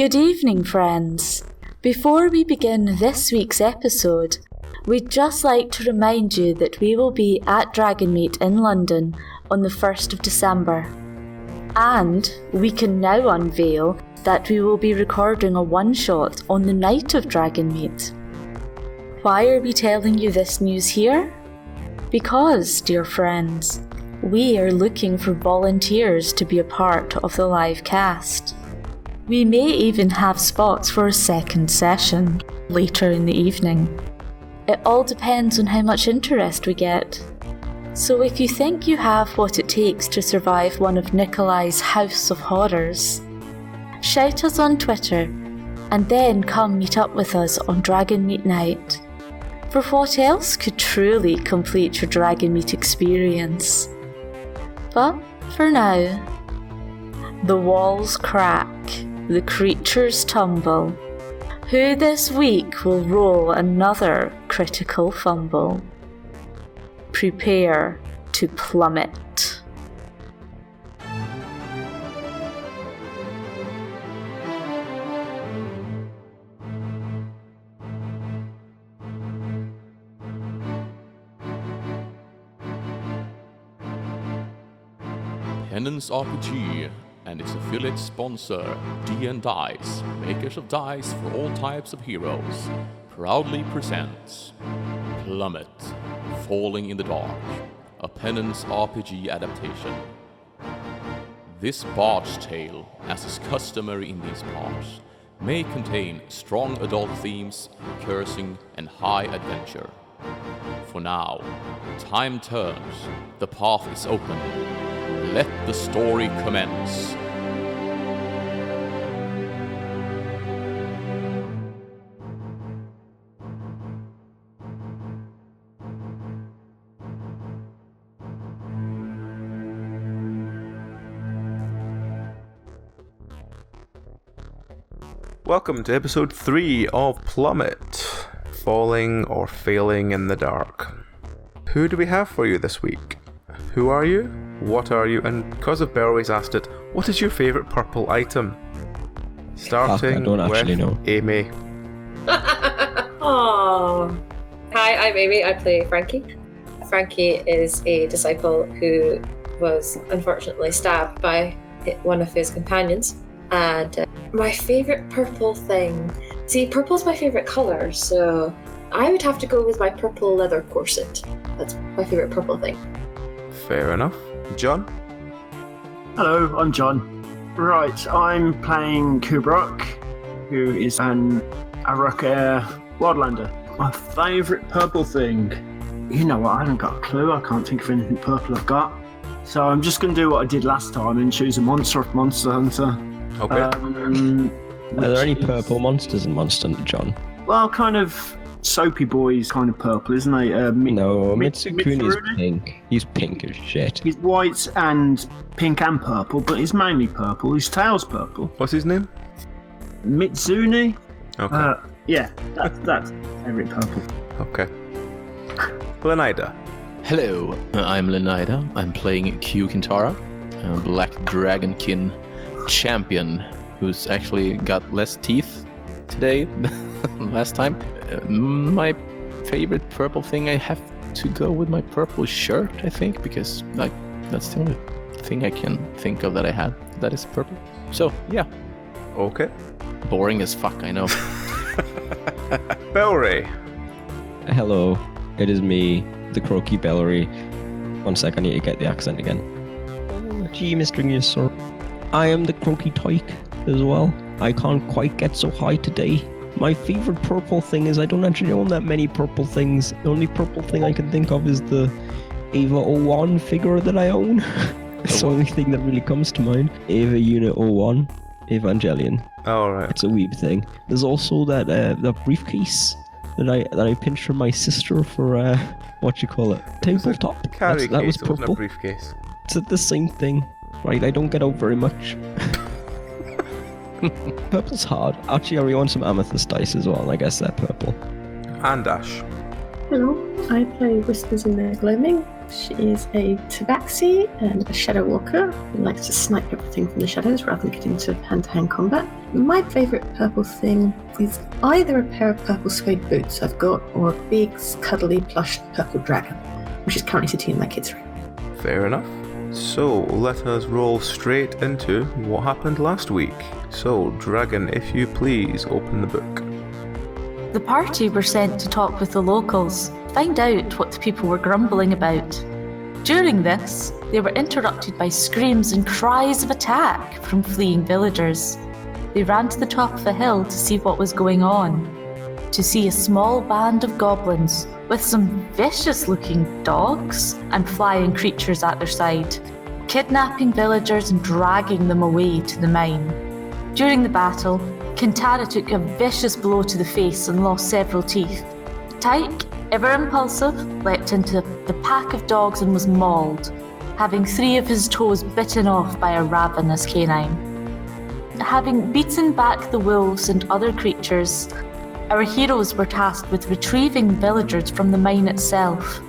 Good evening, friends. Before we begin this week's episode, we'd just like to remind you that we will be at Dragonmeet in London on the 1st of December. And we can now unveil that we will be recording a one-shot on the night of Dragonmeet. Why are we telling you this news here? Because, dear friends, we are looking for volunteers to be a part of the live cast. We may even have spots for a second session later in the evening. It all depends on how much interest we get. So if you think you have what it takes to survive one of Nikolai's House of Horrors, shout us on Twitter and then come meet up with us on Dragonmeet night. For what else could truly complete your Dragonmeet experience? But for now, the walls crack, the creatures tumble. Who this week will roll another critical fumble? Prepare to plummet. Penance RPG and its affiliate sponsor, D&Dice, makers of dice for all types of heroes, proudly presents Plummet, Falling in the Dark, a Penance RPG adaptation. This barge tale, as is customary in these parts, may contain strong adult themes, cursing, and high adventure. For now, time turns, the path is open. Let the story commence. Welcome to episode 3 of Plummet, Falling or Failing in the Dark. Who do we have for you this week? Who are you? What are you? And because of Belray's asked it, what is your favourite purple item? Starting I don't actually know. Amy. Aww. Hi, I'm Amy. I play Frankie. Frankie is a disciple who was unfortunately stabbed by one of his companions. And my favourite purple thing... See, purple's my favourite colour, so I would have to go with my purple leather corset. That's my favourite purple thing. Fair enough. John? Hello, I'm John. Right, I'm playing Kubrok, who is an Arakir Wildlander. My favourite purple thing? You know what, I haven't got a clue. I can't think of anything purple I've got. So I'm just going to do what I did last time and choose a monster of Monster Hunter. Okay. Are there any purple monsters in Monster Hunter, John? Well, kind of Soapy Boy's kind of purple, isn't he? No, Mitsukuni's pink. He's pink as shit. He's white and pink and purple, but he's mainly purple. His tail's purple. What's his name? Mitsune? Okay. Yeah, that's every purple. Okay. Lenida. Hello, I'm Lenida. I'm playing Q Kintara, a Black Dragonkin champion who's actually got less teeth today than last time. My favorite purple thing, I have to go with my purple shirt, I think, because that's the only thing I can think of that I had that is purple. So, yeah. Okay. Boring as fuck, I know. Belray. Hello, it is me, the croaky Bellery. 1 sec, I need to get the accent again. Gee, Mr. Newsor. I am the croaky Tike as well. I can't quite get so high today. My favourite purple thing is I don't actually own that many purple things. The only purple thing I can think of is the Ava 01 figure that I own. It's the only thing that really comes to mind. Ava Unit 01, Evangelion. Oh, right. It's a weeb thing. There's also that briefcase that I pinched from my sister for what you call it, tabletop. That was purple. It wasn't a briefcase. It's the same thing, right? I don't get out very much. Purple's hard. Actually, I really want some amethyst dice as well. I guess they're purple. And Ash. Hello, I play Whispers in the Gloaming. She is a tabaxi and a shadow walker who likes to snipe everything from the shadows rather than get into hand-to-hand combat. My favourite purple thing is either a pair of purple suede boots I've got or a big, cuddly, plush purple dragon, which is currently sitting in my kids' room. Fair enough. So, let us roll straight into what happened last week. So, Dragon, if you please, open the book. The party were sent to talk with the locals, find out what the people were grumbling about. During this, they were interrupted by screams and cries of attack from fleeing villagers. They ran to the top of a hill to see what was going on, to see a small band of goblins with some vicious-looking dogs and flying creatures at their side, kidnapping villagers and dragging them away to the mine. During the battle, Kintara took a vicious blow to the face and lost several teeth. Tike, ever impulsive, leapt into the pack of dogs and was mauled, having 3 of his toes bitten off by a ravenous canine. Having beaten back the wolves and other creatures, our heroes were tasked with retrieving villagers from the mine itself.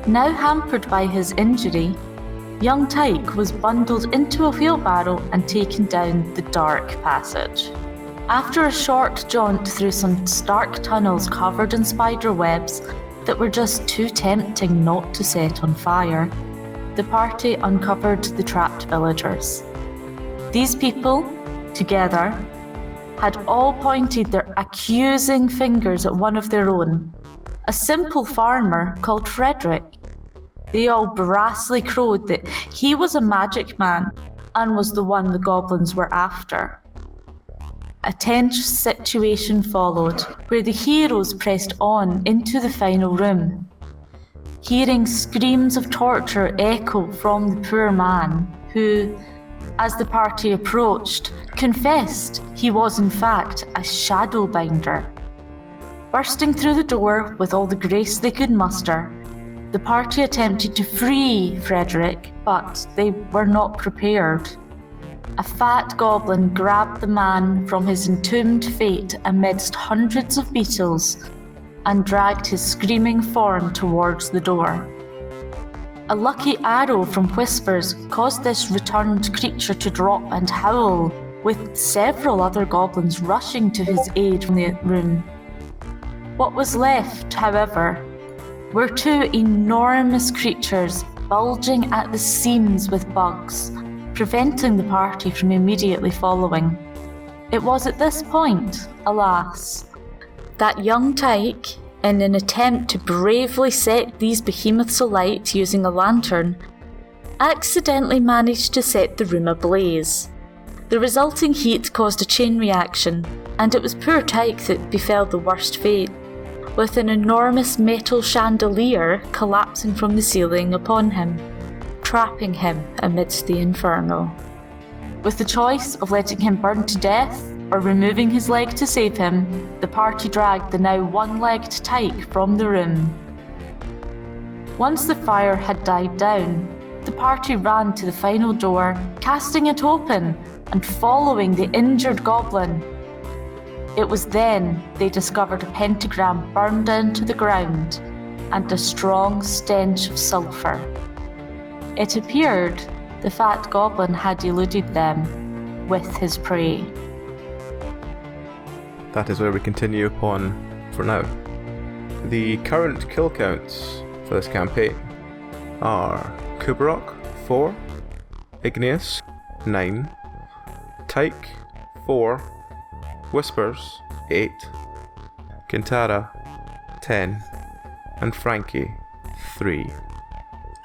Now hampered by his injury, young Tike was bundled into a wheelbarrow and taken down the dark passage. After a short jaunt through some stark tunnels covered in spider webs that were just too tempting not to set on fire, the party uncovered the trapped villagers. These people, together, had all pointed their accusing fingers at one of their own, a simple farmer called Frederick. They all brassly crowed that he was a magic man and was the one the goblins were after. A tense situation followed, where the heroes pressed on into the final room. Hearing screams of torture echo from the poor man, who, as the party approached, confessed he was in fact a shadowbinder. Bursting through the door with all the grace they could muster, the party attempted to free Frederick, but they were not prepared. A fat goblin grabbed the man from his entombed fate amidst hundreds of beetles and dragged his screaming form towards the door. A lucky arrow from Whispers caused this returned creature to drop and howl, with several other goblins rushing to his aid from the room. What was left, however, were 2 enormous creatures bulging at the seams with bugs, preventing the party from immediately following. It was at this point, alas, that young Tike, in an attempt to bravely set these behemoths alight using a lantern, accidentally managed to set the room ablaze. The resulting heat caused a chain reaction, and it was poor Tike that befell the worst fate, with an enormous metal chandelier collapsing from the ceiling upon him, trapping him amidst the inferno. With the choice of letting him burn to death or removing his leg to save him, the party dragged the now one-legged Tike from the room. Once the fire had died down, the party ran to the final door, casting it open and following the injured goblin. It was then they discovered a pentagram burned into the ground and a strong stench of sulphur. It appeared the fat goblin had eluded them with his prey. That is where we continue upon for now. The current kill counts for this campaign are Kubrok 4, Igneous 9, Tike 4, Whispers 8, Kintara 10, and Frankie 3.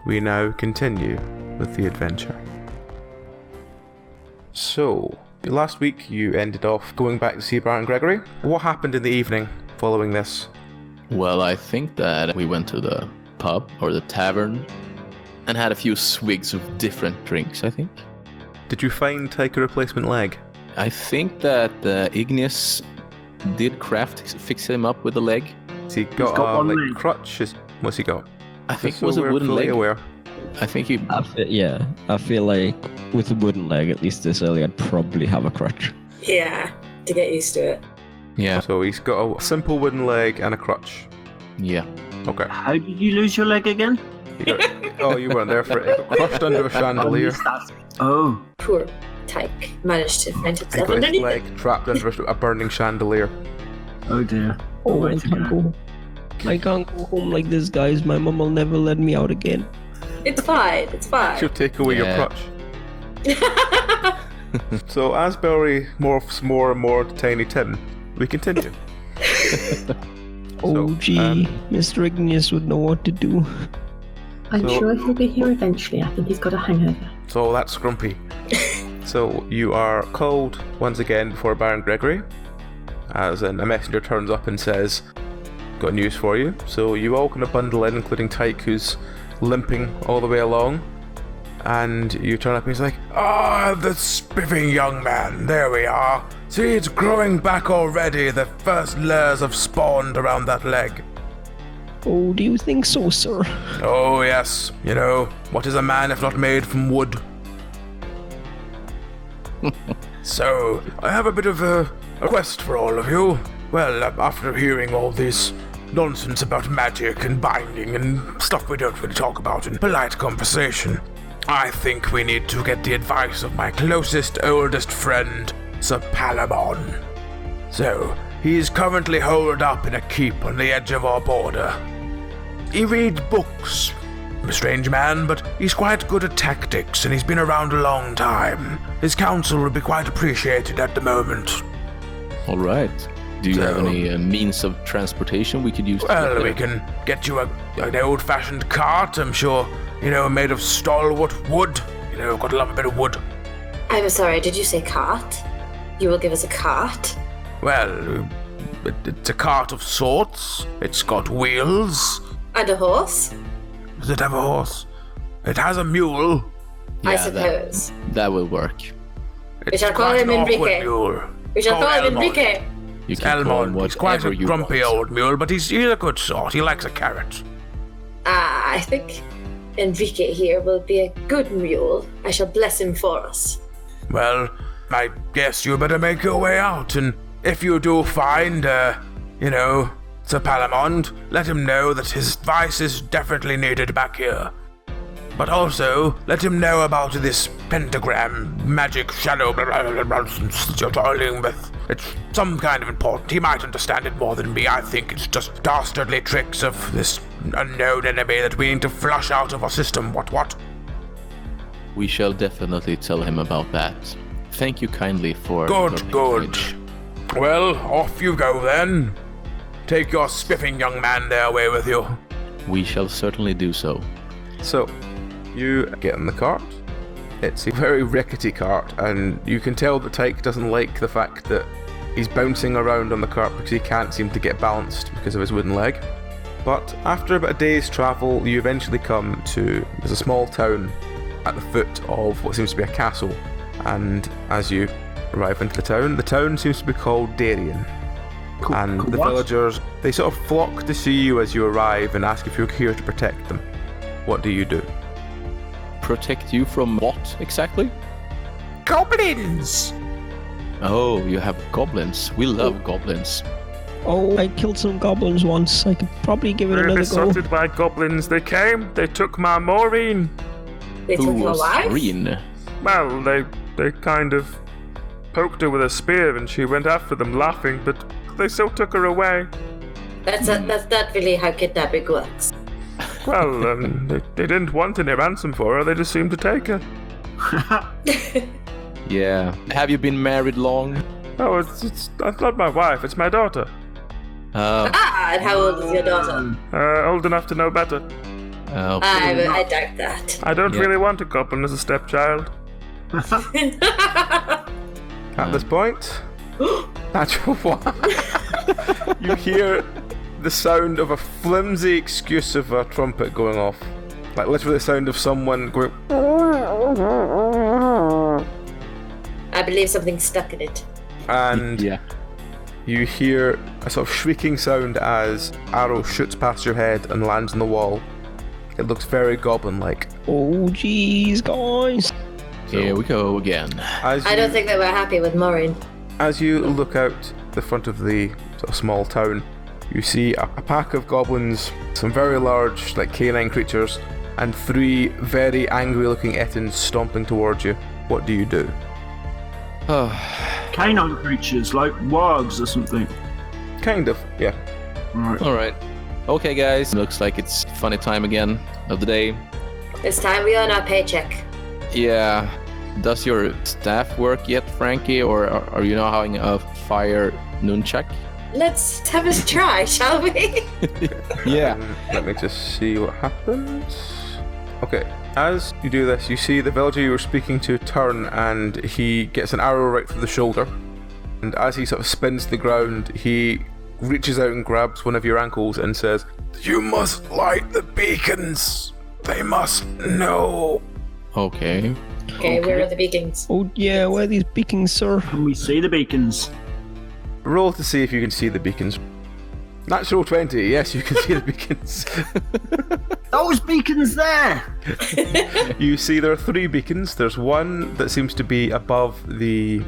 We now continue with the adventure. So, last week you ended off going back to see Baron Gregory. What happened in the evening following this? Well, I think that we went to the pub or the tavern and had a few swigs of different drinks, I think. Did you find Tike a replacement leg? I think that Igneous did fix him up with a leg. Has he got a like, crutch? What's he got? I think it was a wooden leg. Aware. I think he... I feel like with a wooden leg, at least this early, I'd probably have a crutch. Yeah, to get used to it. Yeah. So he's got a simple wooden leg and a crutch. Yeah. Okay. How did you lose your leg again? You weren't there for it. It got crushed under a chandelier. Oh. Poor Tike managed to find He himself got his underneath. leg trapped under a burning chandelier. Oh dear. Oh, Way I to can't go. I can't go home like this, guys. My mum will never let me out again. It's fine. It's fine. She'll take away your Yeah. crutch. So as Bellery morphs more and more to Tiny Tim, we continue. Oh, gee. Mr. Igneous would know what to do. I'm So- sure he'll be here eventually. I think he's got a hangover. So that's Grumpy. So you are called once again before Baron Gregory, as a messenger turns up and says, "Got news for you." So you all kind of bundle in, including Tike, who's limping all the way along. And you turn up and he's like, "Ah, the spiffing young man, there we are. See, it's growing back already. The first layers have spawned around that leg." Oh, do you think so, sir? "Oh, yes. You know, what is a man if not made from wood?" "So, I have a bit of a request for all of you. Well, after hearing all this nonsense about magic and binding and stuff we don't really talk about in polite conversation, I think we need to get the advice of my closest, oldest friend, Sir Palamon. So, he's currently holed up in a keep on the edge of our border. He reads books, a strange man, but he's quite good at tactics and he's been around a long time. His counsel would be quite appreciated at the moment. All right. Do you have So- any means of transportation we could use? to get Well, there? we can get you an old-fashioned cart, I'm sure, made of stalwart wood. Gotta love a bit of wood. I'm sorry, did you say cart? You will give us a cart? Well, it's a cart of sorts. It's got wheels. And a horse? Does it have a horse? It has a mule. I Yeah, suppose. That will work. It's shall call quite him an awkward Enrique. mule. We shall Call call him Elmond. Enrique. You can call him Elmond. He's quite whatever a you grumpy want. old mule, but he's a good sort. He likes a carrot. I think Enrique here will be a good mule. I shall bless him for us. Well, I guess you better make your way out, and if you do find, Sir Palamon, let him know that his advice is definitely needed back here. But also, let him know about this pentagram, magic, shadow, nonsense that you're toiling with. It's some kind of important. He might understand it more than me. I think it's just dastardly tricks of this unknown enemy that we need to flush out of our system. What? We shall definitely tell him about that. Thank you kindly for your Good. patronage. Well, off you go then. Take your spiffing young man there away with you. We shall certainly do so. So, you get in the cart. It's a very rickety cart, and you can tell that Tike doesn't like the fact that he's bouncing around on the cart because he can't seem to get balanced because of his wooden leg. But after about a day's travel, you eventually come to, there's a small town at the foot of what seems to be a castle. And as you arrive into the town seems to be called Daerion. And the What? villagers, they sort of flock to see you as you arrive and ask if you're here to protect them. What do you do? Protect you from what exactly? Goblins! Oh, you have goblins. We love goblins. Oh, I killed some goblins once. I could probably give it We're another go. besotted by goblins. They came, they took my Maureen. They Who took your was wife? green? Well, they kind of poked her with a spear and she went after them laughing, but they still took her away. That's not really how kidnapping works. Well, they didn't want any ransom for her, they just seemed to take her. Yeah. Have you been married long? Oh, it's not my wife, it's my daughter. And how old is your daughter? Old enough to know better. I doubt that. I don't Yeah. really want a goblin as a stepchild. At this point, natural one. You hear the sound of a flimsy excuse of a trumpet going off. Like literally the sound of someone going. I believe something's stuck in it. And Yeah. you hear a sort of shrieking sound as arrow shoots past your head and lands on the wall. It looks very goblin-like. Oh, jeez, guys. Here we go again. As I don't you- think they were happy with Maureen. As you look out the front of the sort of small town, you see a pack of goblins, some very large, like canine creatures, and 3 very angry-looking Ettins stomping towards you. What do you do? Canine creatures like wargs or something. Kind of, yeah. Right. Alright. Okay, guys. Looks like it's funny time again of the day. It's time we earn our paycheck. Yeah. Does your staff work yet, Frankie? Or are you now having a fire nunchuck? Let's have a try, shall we? Yeah. Let me just see what happens. Okay, as you do this, you see the villager you were speaking to turn, and he gets an arrow right through the shoulder. And as he sort of spins to the ground, he reaches out and grabs one of your ankles and says, "You must light the beacons. They must know." Okay. Okay, where are the beacons? Oh yeah, where are these beacons, sir? Can we see the beacons? Roll to see if you can see the beacons. Natural 20, yes, you can see the beacons. Those beacons there! You see there are 3 beacons. There's one that seems to be above the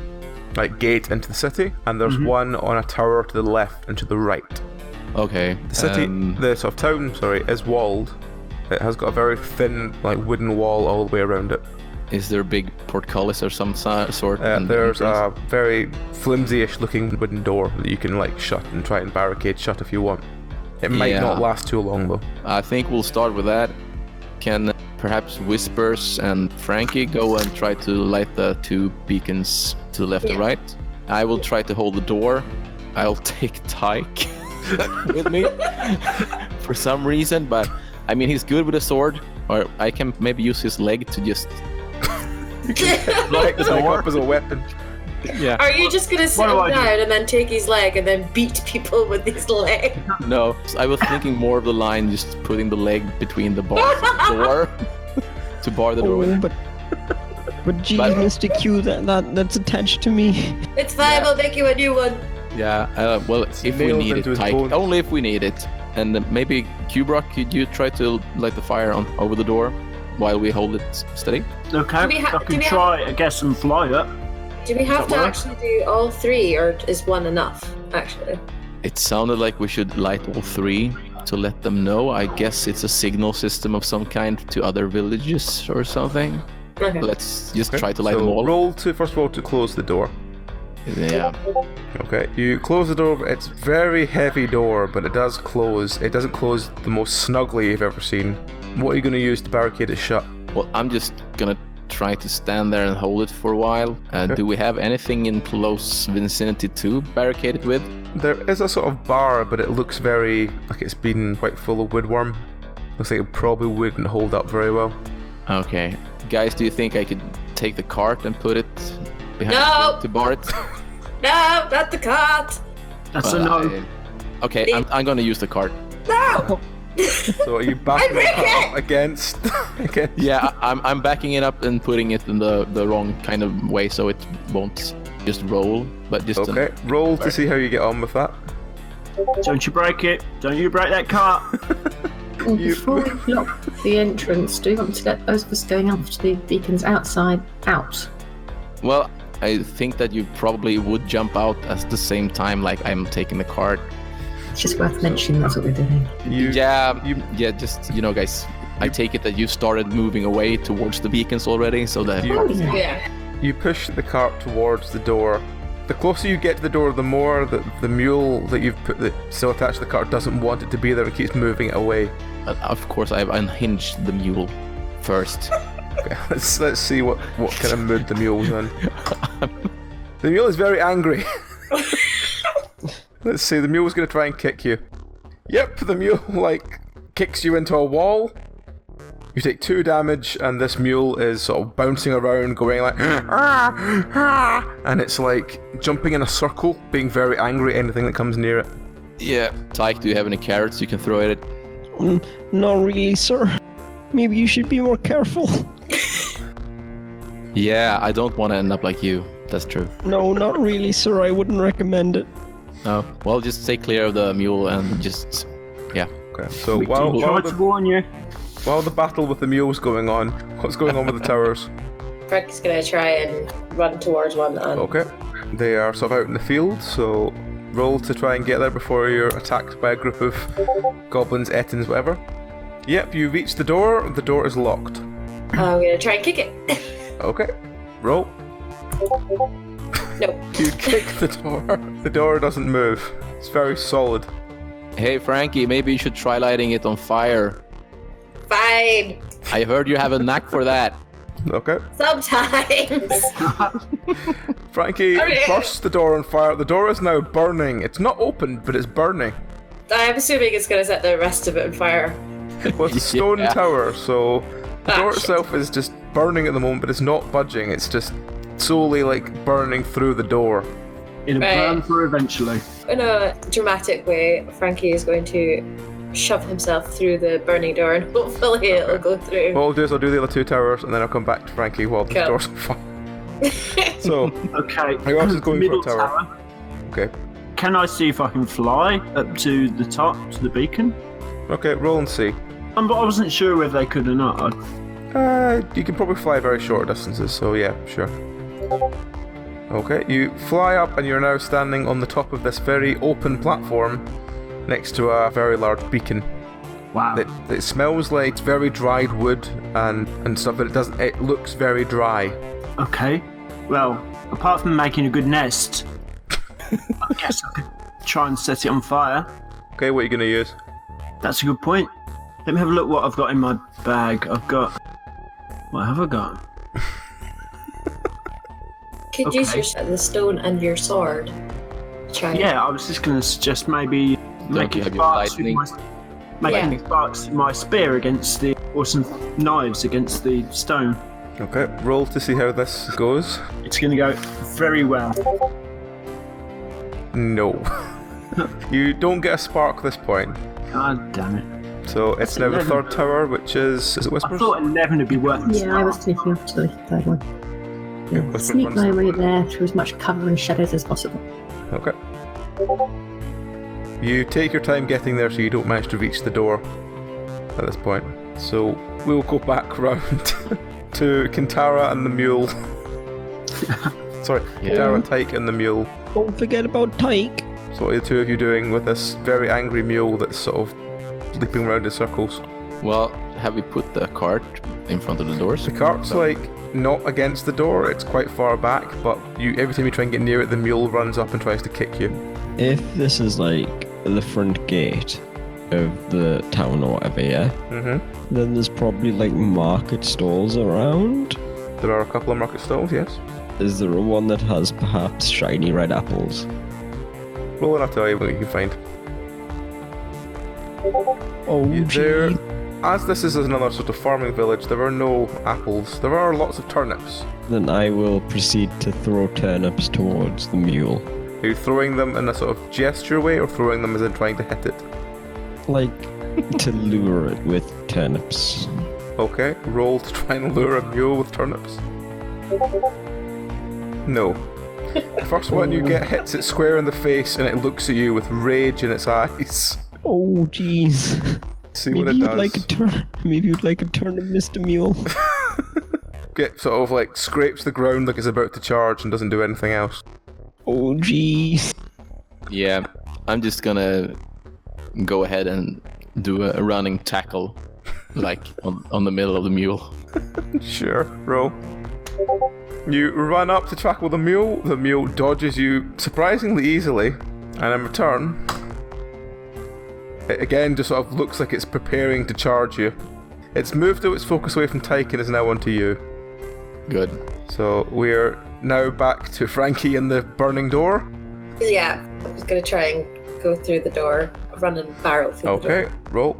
gate into the city, and there's one on a tower to the left and to the right. Okay. The city, the sort of town, is walled. It has got a very thin, wooden wall all the way around it. Is there a big portcullis or some sort? There's a very flimsy-ish looking wooden door that you can shut and try and barricade shut if you want. It might not last too long though. I think we'll start with that. Can perhaps Whispers and Frankie go and try to light the 2 beacons to the left and right? I will try to hold the door. I'll take Tike with me for some reason, but I mean he's good with a sword, or I can maybe use his leg to just Light the door up as a weapon. Yeah. Are you just gonna sit him down and then take his leg and then beat people with his leg? No, I was thinking more of the line, just putting the leg between the bars of the door to bar the door with. But geez, Mr. Q, that's attached to me. It's fine, we'll make you a new one. Yeah, well, if we need it, Tike. Only if we need it. And maybe Kubrock, could you try to light the fire over the door while we hold it steady? Okay, I can try, I guess, and fly it. Do we have to actually do all 3, or is one enough, actually? It sounded like we should light all 3 to let them know. I guess it's a signal system of some kind to other villages or something. Okay. Let's just try to light them all. Roll first of all to close the door. Yeah. Okay, you close the door. It's a very heavy door, but it does close. It doesn't close the most snugly you've ever seen. What are you going to use to barricade it shut? Well, I'm just gonna try to stand there and hold it for a while. Do we have anything in close vicinity to barricade it with? There is a sort of bar, but it looks very like it's been quite full of woodworm. Looks like it probably wouldn't hold up very well. Okay. Guys, do you think I could take the cart and put it behind No! to bar it? No, not the cart! That's a no. Okay, I'm gonna use the cart. No! So are you backing it up against? Yeah, I'm backing it up and putting it in the wrong kind of way so it won't just roll, but just... Okay, roll to see how you get on with that. Don't you break it. Don't you break that cart. Well, before we block the entrance, do you want to let those of us going after the beacons outside out? Well, I think that you probably would jump out at the same time like I'm taking the cart. It's just worth mentioning that's what we're doing. Just, guys, I take it that you started moving away towards the beacons already, so that... Yeah. You push the cart towards the door. The closer you get to the door, the more the mule that you've put still attached to the cart doesn't want it to be there and keeps moving it away. Of course, I've unhinged the mule first. Okay, let's see what kind of mood the mule's in. The mule is very angry. Let's see, the mule's going to try and kick you. Yep, the mule, kicks you into a wall. You take 2 damage, and this mule is sort of bouncing around, going and it's jumping in a circle, being very angry at anything that comes near it. Yeah. Tike, do you have any carrots you can throw at it? Not really, sir. Maybe you should be more careful. Yeah, I don't want to end up like you. That's true. No, not really, sir. I wouldn't recommend it. No. Well, just stay clear of the mule and just... Yeah. Okay, so Try to warn you. While the battle with the mule's going on, what's going on with the towers? Frank's gonna try and run towards one. And... Okay. They are sort of out in the field, so roll to try and get there before you're attacked by a group of goblins, ettins, whatever. Yep, you reach the door. The door is locked. I'm gonna try and kick it. Okay. Roll. Nope. You kick the door. The door doesn't move. It's very solid. Hey, Frankie, maybe you should try lighting it on fire. Fine. I heard you have a knack for that. Okay. Sometimes. Frankie Okay. bursts the door on fire. The door is now burning. It's not open, but it's burning. I'm assuming it's gonna set the rest of it on fire. Well, it's a stone Yeah. tower, so the door shit. itself is just burning at the moment, but it's not budging. It's just solely like burning through the door. It'll Right. burn through eventually. In a dramatic way, Frankie is going to shove himself through the burning door and hopefully it'll go through. What I'll do is I'll do the other two towers, and then I'll come back to Frankie while the Cool. door's on fire. So, Okay. Who else is going for a middle tower? okay. Can I see if I can fly up to the top, to the beacon? Okay, roll and see. But I wasn't sure whether they could or not. You can probably fly very short distances, so yeah, sure. Okay, you fly up and you're now standing on the top of this very open platform next to a very large beacon. Wow. It smells like very dried wood and stuff, but it looks very dry. Okay. Well, apart from making a good nest, I guess I could try and set it on fire. Okay, what are you going to use? That's a good point. Let me have a look what I've got in my bag. What have I got? Could Okay. use the stone and your sword. Try. Yeah, I was just going to suggest maybe you making have your sparks with lightning? making sparks with my spear against or some knives against the stone. Okay, roll to see how this goes. It's going to go very well. No. You don't get a spark this point. God damn it. So it's now the 11. third tower, which is it I Whispers? thought 11 would be worth it. Yeah, I was sneaking off to the third one. Yeah, Yeah, Whispers sneak runs my the way third. there through as much cover and shadows as possible. Okay. You take your time getting there so you don't manage to reach the door at this point. So we'll go back round to Kintara and the mule. Sorry, Kintara, Tike and the mule. Don't forget about Tike. So what are the two of you doing with this very angry mule that's sort of leaping around in circles? Well, have we put the cart in front of the doors? The cart's like not against the door, it's quite far back, but every time you try and get near it, the mule runs up and tries to kick you. If this is like the front gate of the town or whatever, yeah, then there's probably like market stalls around. There are a couple of market stalls, yes. Is there one that has perhaps shiny red apples? Roll and I'll tell you what you can find. Oh, There, gee. as this is another sort of farming village, there are no apples. There are lots of turnips. Then I will proceed to throw turnips towards the mule. Are you throwing them in a sort of gesture way, or throwing them as in trying to hit it? Like, to lure it with turnips. Okay, roll to try and lure a mule with turnips. No. The first one you get hits it square in the face, and it looks at you with rage in its eyes. Oh, jeez. See what Maybe it you'd does. like a turn. Maybe you'd like a turnip, Mr. Mule. Get sort of like scrapes the ground like it's about to charge and doesn't do anything else. Oh, jeez. Yeah, I'm just gonna go ahead and do a running tackle, like on the middle of the mule. Sure, roll. You run up to tackle the mule dodges you surprisingly easily, and in return, it again just sort of looks like it's preparing to charge you. It's moved its focus away from Tike and is now onto you. Good. So we're now back to Frankie and the burning door. Yeah, I'm just gonna try and go through the door, run and barrel through the door. Okay, roll.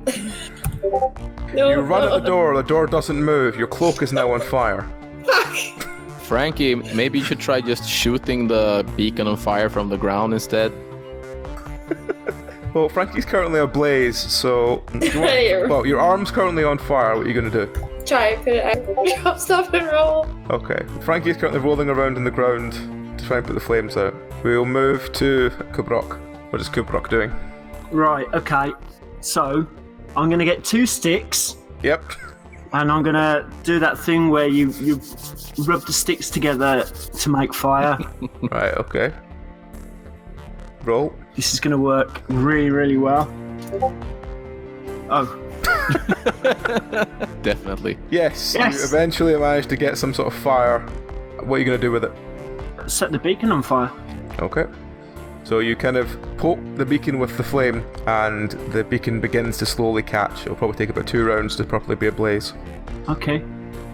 No, You run at the door doesn't move, your cloak is now on fire. Fuck! Frankie, maybe you should try just shooting the beacon on fire from the ground instead. Well, Frankie's currently ablaze, so... Well, your arm's currently on fire, what are you going to do? Try and put it out. Drop, stop, and roll. Okay, Frankie's currently rolling around in the ground to try and put the flames out. We'll move to Kubrok. What is Kubrok doing? Right, okay. So, I'm going to get 2 sticks, Yep. and I'm going to do that thing where you rub the sticks together to make fire. Right, okay. Roll. This is going to work really, really well. Oh. Definitely. Yes, Yes. you eventually manage to get some sort of fire. What are you going to do with it? Set the beacon on fire. Okay. So you kind of poke the beacon with the flame, and the beacon begins to slowly catch. It'll probably take about 2 rounds to properly be ablaze. Okay.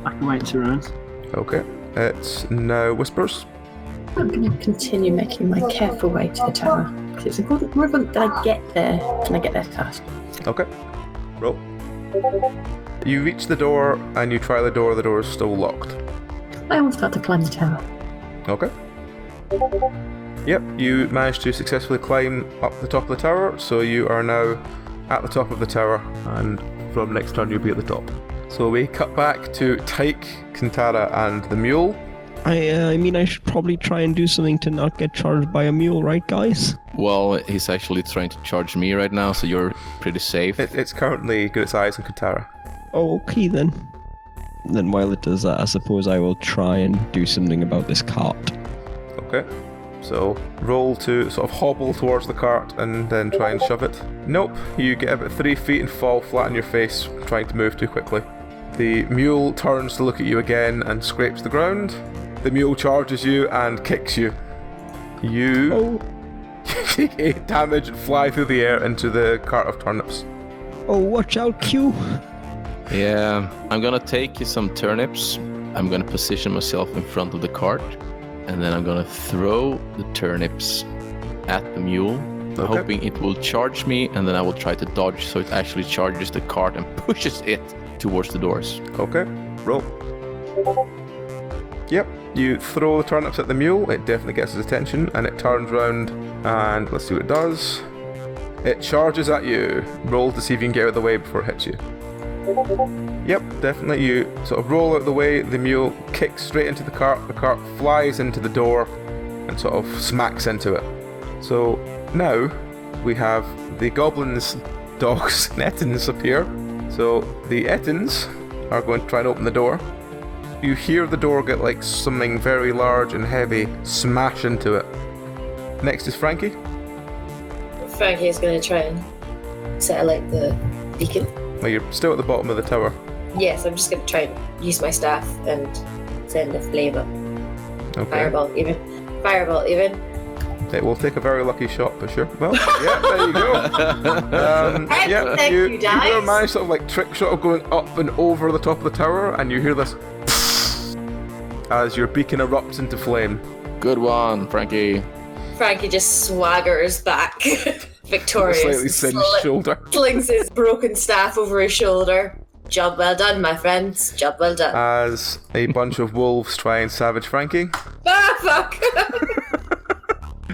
I can wait 2 rounds. Okay. It's now Whispers. I'm going to continue making my careful way to the tower. Because it's important that I get there, and I get there fast. Okay. Roll. You reach the door, and you try the door is still locked. I will start to climb the tower. Okay. Yep, you managed to successfully climb up the top of the tower, so you are now at the top of the tower, and from next turn you'll be at the top. So we cut back to Tike, Kintara, and the mule. I mean, I should probably try and do something to not get charged by a mule, right, guys? Well, he's actually trying to charge me right now, so you're pretty safe. It's currently good its eyes on Kintara. Oh, okay then. Then while it does that, I suppose I will try and do something about this cart. Okay. So roll to sort of hobble towards the cart and then try and shove it. Nope, you get about 3 feet and fall flat on your face, trying to move too quickly. The mule turns to look at you again and scrapes the ground. The mule charges you and kicks you. You take 8 damage and fly through the air into the cart of turnips. Oh, watch out, Q! Yeah, I'm gonna take some turnips. I'm gonna position myself in front of the cart, and then I'm gonna throw the turnips at the mule, hoping it will charge me, and then I will try to dodge so it actually charges the cart and pushes it towards the doors. Okay, roll. Yep, you throw the turnips at the mule, it definitely gets its attention, and it turns round, and let's see what it does. It charges at you. Roll to see if you can get out of the way before it hits you. Yep, definitely. You sort of roll out of the way, the mule kicks straight into the cart flies into the door and sort of smacks into it. So now we have the goblins, dogs, and Ettins appear. So the Ettins are going to try and open the door. You hear the door get like something very large and heavy smash into it. Next is Frankie. Frankie is going to try and set alight the beacon. Well, you're still at the bottom of the tower. Yes, I'm just going to try and use my staff and send a flame up. Okay. Fireball even. Fireball even. It will take a very lucky shot, but sure. Well, yeah, there you go. Yeah, Thank you, you guys. do a nice sort of like trick shot of going up and over the top of the tower, and you hear this as your beacon erupts into flame. Good one, Frankie. Frankie just swaggers back, victorious. Slightly singed shoulder. Slings his broken staff over his shoulder. Job well done, my friends. Job well done. As a bunch of wolves try and savage Frankie. Ah, fuck!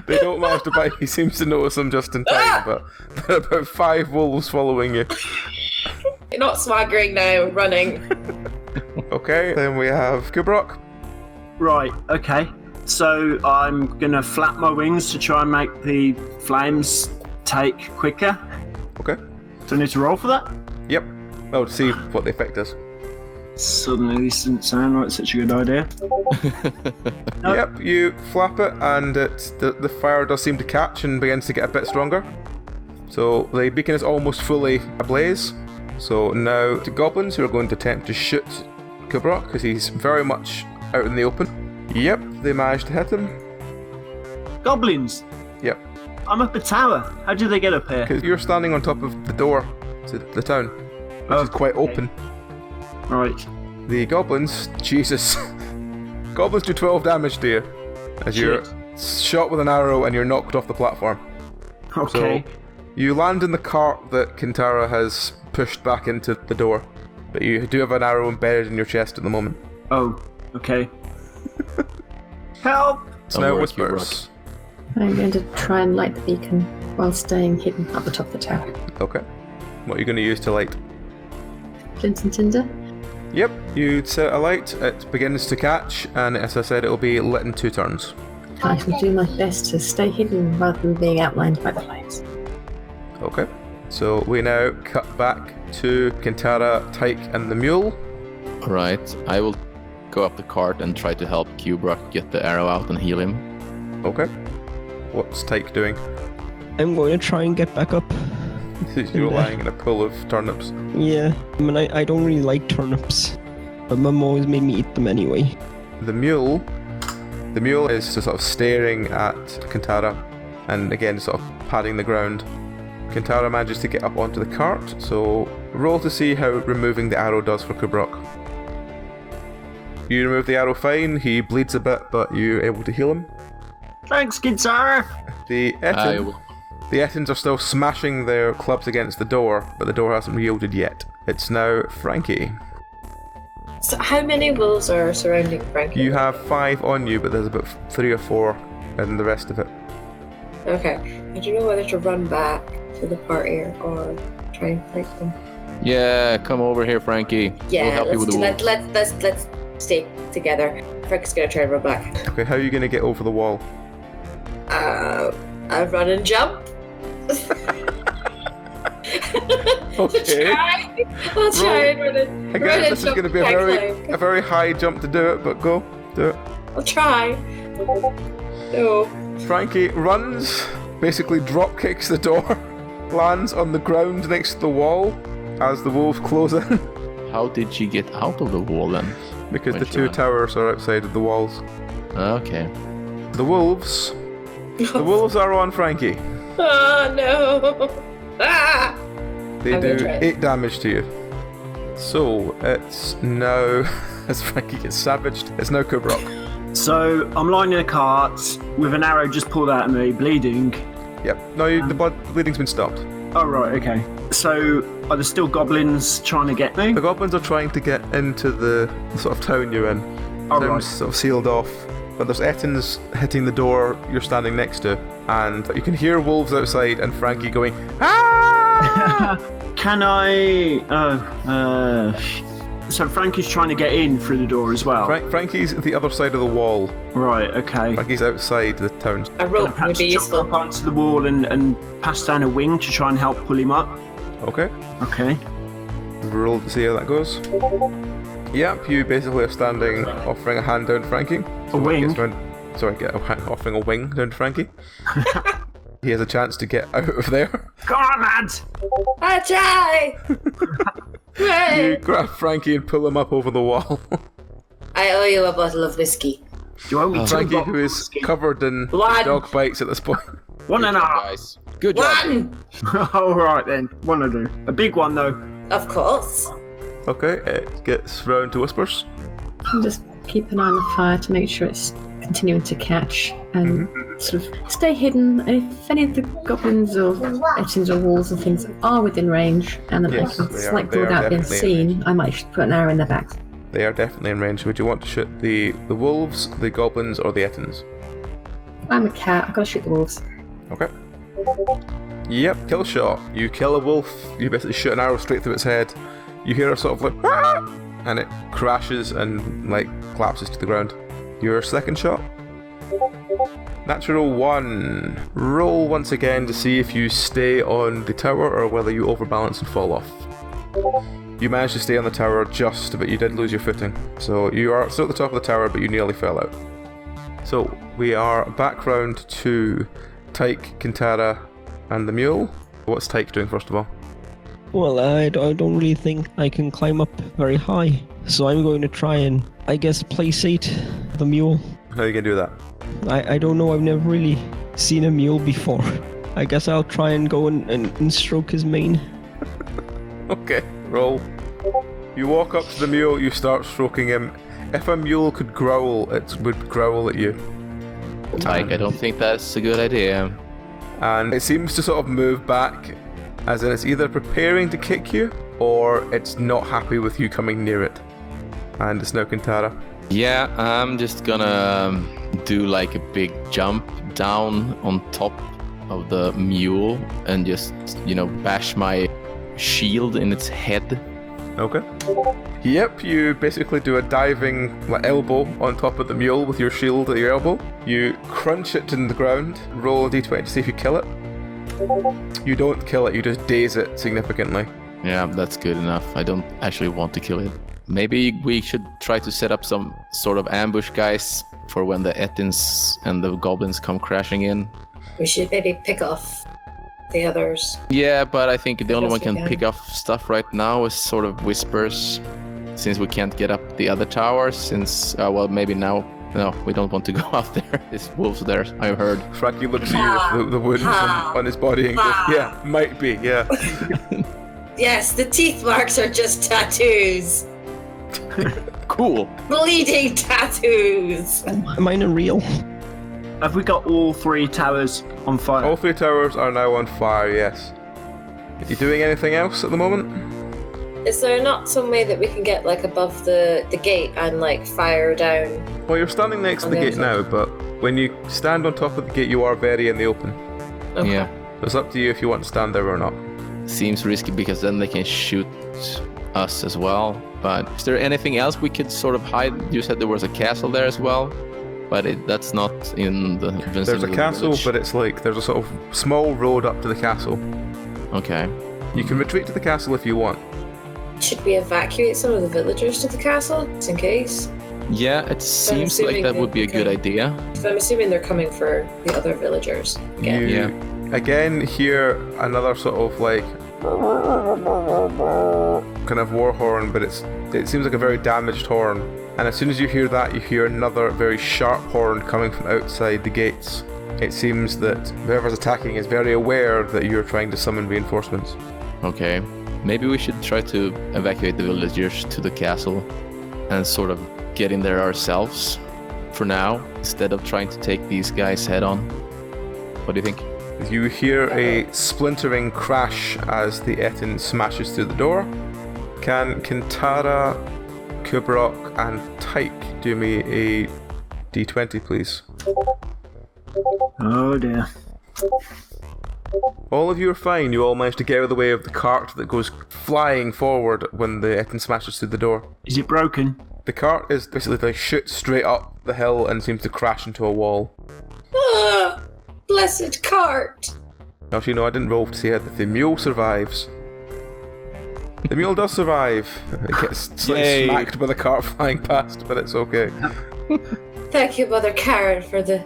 They don't manage to bite. He seems to notice them just in time, but there are about 5 wolves following you. You're not swaggering now, running. Okay, then we have Kubrok. Right, okay. So I'm going to flap my wings to try and make the flames take quicker. Okay. Do I need to roll for that? Yep. Well, to see what the effect is. Suddenly this didn't sound like such a good idea. Yep, you flap it, and the fire does seem to catch and begins to get a bit stronger. So the beacon is almost fully ablaze. So now the goblins who are going to attempt to shoot Kubrok, because he's very much out in the open. Yep, they managed to hit him. Goblins! Yep, I'm up a tower. How did they get up here? because you're standing on top of the door to the town, which is quite open. Right. The goblins, Jesus. Goblins do 12 damage to you as you're shot with an arrow and you're knocked off the platform. Okay. So you land in the cart that Kintara has pushed back into the door, but you do have an arrow embedded in your chest at the moment. Oh, okay. Help! So now worry, Whispers. I'm going to try and light the beacon while staying hidden at the top of the tower. Okay. What are you going to use to light? Flint and tinder. Yep, you set a light, it begins to catch, and as I said, it will be lit in 2 turns. I shall do my best to stay hidden rather than being outlined by the flames. Okay. So we now cut back to Kintara, Tike, and the mule. Right, I will go up the cart and try to help Kubrok get the arrow out and heal him. Okay. What's Tike doing? I'm going to try and get back up. You're lying in a pool of turnips. Yeah, I mean, I don't really like turnips, but Mum always made me eat them anyway. The mule is just sort of staring at Kintara, and again sort of padding the ground. Kintara manages to get up onto the cart, so roll to see how removing the arrow does for Kubrok. You remove the arrow fine, he bleeds a bit, but you're able to heal him. Thanks, Kintara. The Ettins are still smashing their clubs against the door, but the door hasn't yielded yet. It's now Frankie. So how many wolves are surrounding Frankie? You have 5 on you, but there's about 3 or 4 in the rest of it. Okay. I don't know whether to run back to the party or try and fight them. Yeah, come over here, Frankie. Yeah, we'll help you with the wolves. let's stay together. Frankie's gonna try and run back. Okay, how are you going to get over the wall? I run and jump. Okay. I'll try and run and Again, this is going to be a very high jump to do it, but go, do it. I'll try. No. Frankie runs, basically drop kicks the door, lands on the ground next to the wall as the wolves close in. How did she get out of the wall then? Because When the she 2 ran? towers are outside of the walls. Okay. The wolves are on Frankie. Oh no. Ah! They I'm gonna do try. 8 damage to you. So it's now, as Frankie gets savaged, it's now Kubrok. So I'm lying in a cart with an arrow just pulled out of me, bleeding. Yep. No, the bleeding's been stopped. Oh, right, okay. So are there still goblins trying to get me? The goblins are trying to get into the sort of town you're in. Oh, Town's right. sort of sealed off. But there's Ettins hitting the door you're standing next to, and you can hear wolves outside and Frankie going, "Ah!" Can I... So Frankie's trying to get in through the door as well? Frankie's at the other side of the wall. Right, okay. Frankie's outside the town. A rope would Perhaps be jump useful. up onto the wall and pass down a wing to try and help pull him up. Okay. Okay. Roll to see how that goes. Yep, you basically are standing, offering a hand down to Frankie. A wing? Offering a wing down to Frankie. He has a chance to get out of there. Come on, lads! I try. You grab Frankie and pull him up over the wall. I owe you a bottle of whiskey. Do you owe me 2 Frankie, bottles who of is whiskey? covered in One. dog bites at this point. 1.5. Guys. Good job. One, All right then. One I do. A big one though. of course. Okay, it gets round to Whispers. And just keep an eye on the fire to make sure it's continuing to catch and sort of stay hidden. And if any of the goblins or Ettins or walls and things are within range and that Yes, I can they are- snipe they them are without being definitely in seen, I might just put an arrow in their backs. They are definitely in range. Would you want to shoot the wolves, the goblins, or the Ettins? I'm a cat, I've got to shoot the wolves. Okay. Yep, kill shot. You kill a wolf, you basically shoot an arrow straight through its head. You hear a sort of like, "Ah!" and it crashes and like collapses to the ground. Your second shot. Natural 1. Roll once again to see if you stay on the tower or whether you overbalance and fall off. You managed to stay on the tower just, but you did lose your footing. So you are still at the top of the tower, but you nearly fell out. So we are back round to Tike, Kintara, and the mule. What's Tike doing first of all? Well, I don't really think I can climb up very high, so I'm going to try and, I guess, placate the mule. How are you going to do that? I don't know, I've never really seen a mule before. I guess I'll try and go and stroke his mane. Okay, roll. You walk up to the mule, you start stroking him. If a mule could growl, it would growl at you. Tike, I don't think that's a good idea. And it seems to sort of move back, as in it's either preparing to kick you, or it's not happy with you coming near it. And it's now Kintara. Yeah, I'm just gonna do like a big jump down on top of the mule and just, bash my shield in its head. Okay. Yep, you basically do a diving elbow on top of the mule with your shield at your elbow. You crunch it in the ground, roll a d20 to see if you kill it. You don't kill it, you just daze it significantly. Yeah, that's good enough. I don't actually want to kill it. Maybe we should try to set up some sort of ambush, guys, for when the Ettins and the goblins come crashing in. We should maybe pick off the others. Yeah, but I think the only Yes, one we can can. pick off stuff right now is sort of whispers, since we can't get up the other tower. Since well, maybe now. No, we don't want to go out there. There's wolves there, I've heard. Frankie looks at you with the wounds on his body and goes, yeah, might be, yeah. Yes, the teeth marks are just tattoos. Cool. Bleeding tattoos. Mine are real. Have we got all 3 towers on fire? All 3 towers are now on fire, yes. Are you doing anything else at the moment? Is there not some way that we can get like above the gate and like fire down? Well, you're standing next to the Okay. gate now, but when you stand on top of the gate, you are very in the open. Okay. Yeah. It's up to you if you want to stand there or not. Seems risky because then they can shoot us as well. But is there anything else we could sort of hide? You said there was a castle there as well, but that's not in the. There's a castle, but it's like there's a sort of small road up to the castle. Okay. You can retreat to the castle if you want. Should we evacuate some of the villagers to the castle, just in case? Yeah, it seems like assuming that would be a good okay. idea. So I'm assuming they're coming for the other villagers. You Again. again hear another sort of like kind of war horn, but it seems like a very damaged horn. And as soon as you hear that, you hear another very sharp horn coming from outside the gates. It seems that whoever's attacking is very aware that you're trying to summon reinforcements. Okay. Maybe we should try to evacuate the villagers to the castle and sort of get in there ourselves for now, instead of trying to take these guys head on. What do you think? You hear a splintering crash as the Ettin smashes through the door. Can Kintara, Kubrok, and Tike do me a d20, please? Oh dear. All of you are fine. You all managed to get out of the way of the cart that goes flying forward when the Ettin smashes through the door. Is it broken? The cart is basically like shoots straight up the hill and seems to crash into a wall. Ah, blessed cart. Actually, no, I didn't roll to see how the mule survives. The mule does survive. It gets slightly Yay. smacked by the cart flying past, but it's okay. Thank you, Mother Karen, for the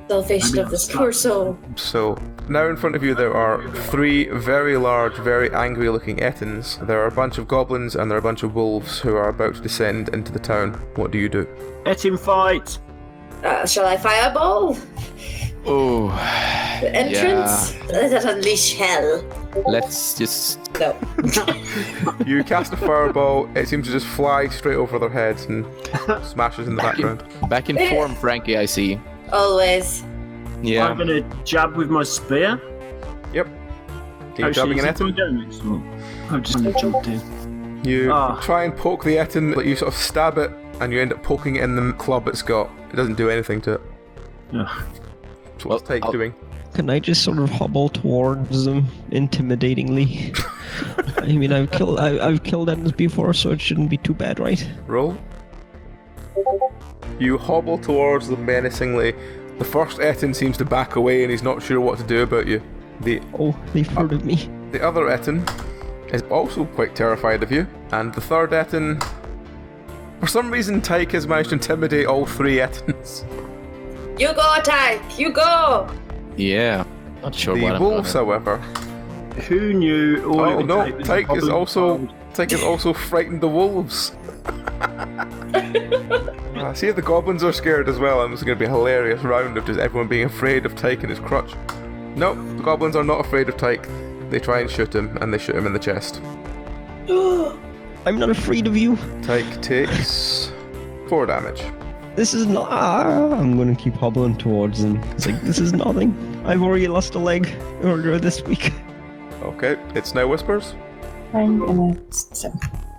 salvation of this poor soul. So, now in front of you there are 3 very large, very angry-looking Ettins. There are a bunch of goblins and there are a bunch of wolves who are about to descend into the town. What do you do? Ettin fight! Shall I fireball? Oh, The entrance? Let us unleash hell. let's just. No. You cast a fireball, it seems to just fly straight over their heads and smashes in the background. Back in form, Frankie, I see. Always. Yeah. I'm gonna jab with my spear. Yep. Keep jabbing an Ettin. I've just jumped in. You Ah. try and poke the Ettin, but you sort of stab it and you end up poking it in the club it's got. It doesn't do anything to it. Ugh. So what's Tike doing? Can I just sort of hobble towards them intimidatingly? I mean, I've killed enemies before, so it shouldn't be too bad, right? Roll. You hobble towards them menacingly. The first Ettin seems to back away and he's not sure what to do about you. The Oh, they've heard of me. other Ettin is also quite terrified of you. And the third Ettin... For some reason, Tike has managed to intimidate all 3 Ettins. You go, Tike! You go! Yeah. Not sure The what I'm wolves, gonna- however... Who knew all it Oh would no, take was a Tike is goblin also... child? Tike has also frightened the wolves. See if the goblins are scared as well, and this is going to be a hilarious round of just everyone being afraid of Tike and his crutch. Nope, the goblins are not afraid of Tike. They try and shoot him, and they shoot him in the chest. I'm not afraid of you. Tike takes 4 damage. This is not. I'm gonna keep hobbling towards them. It's like, this is nothing. I've already lost a leg earlier this week. Okay, it's now Whispers. I'm gonna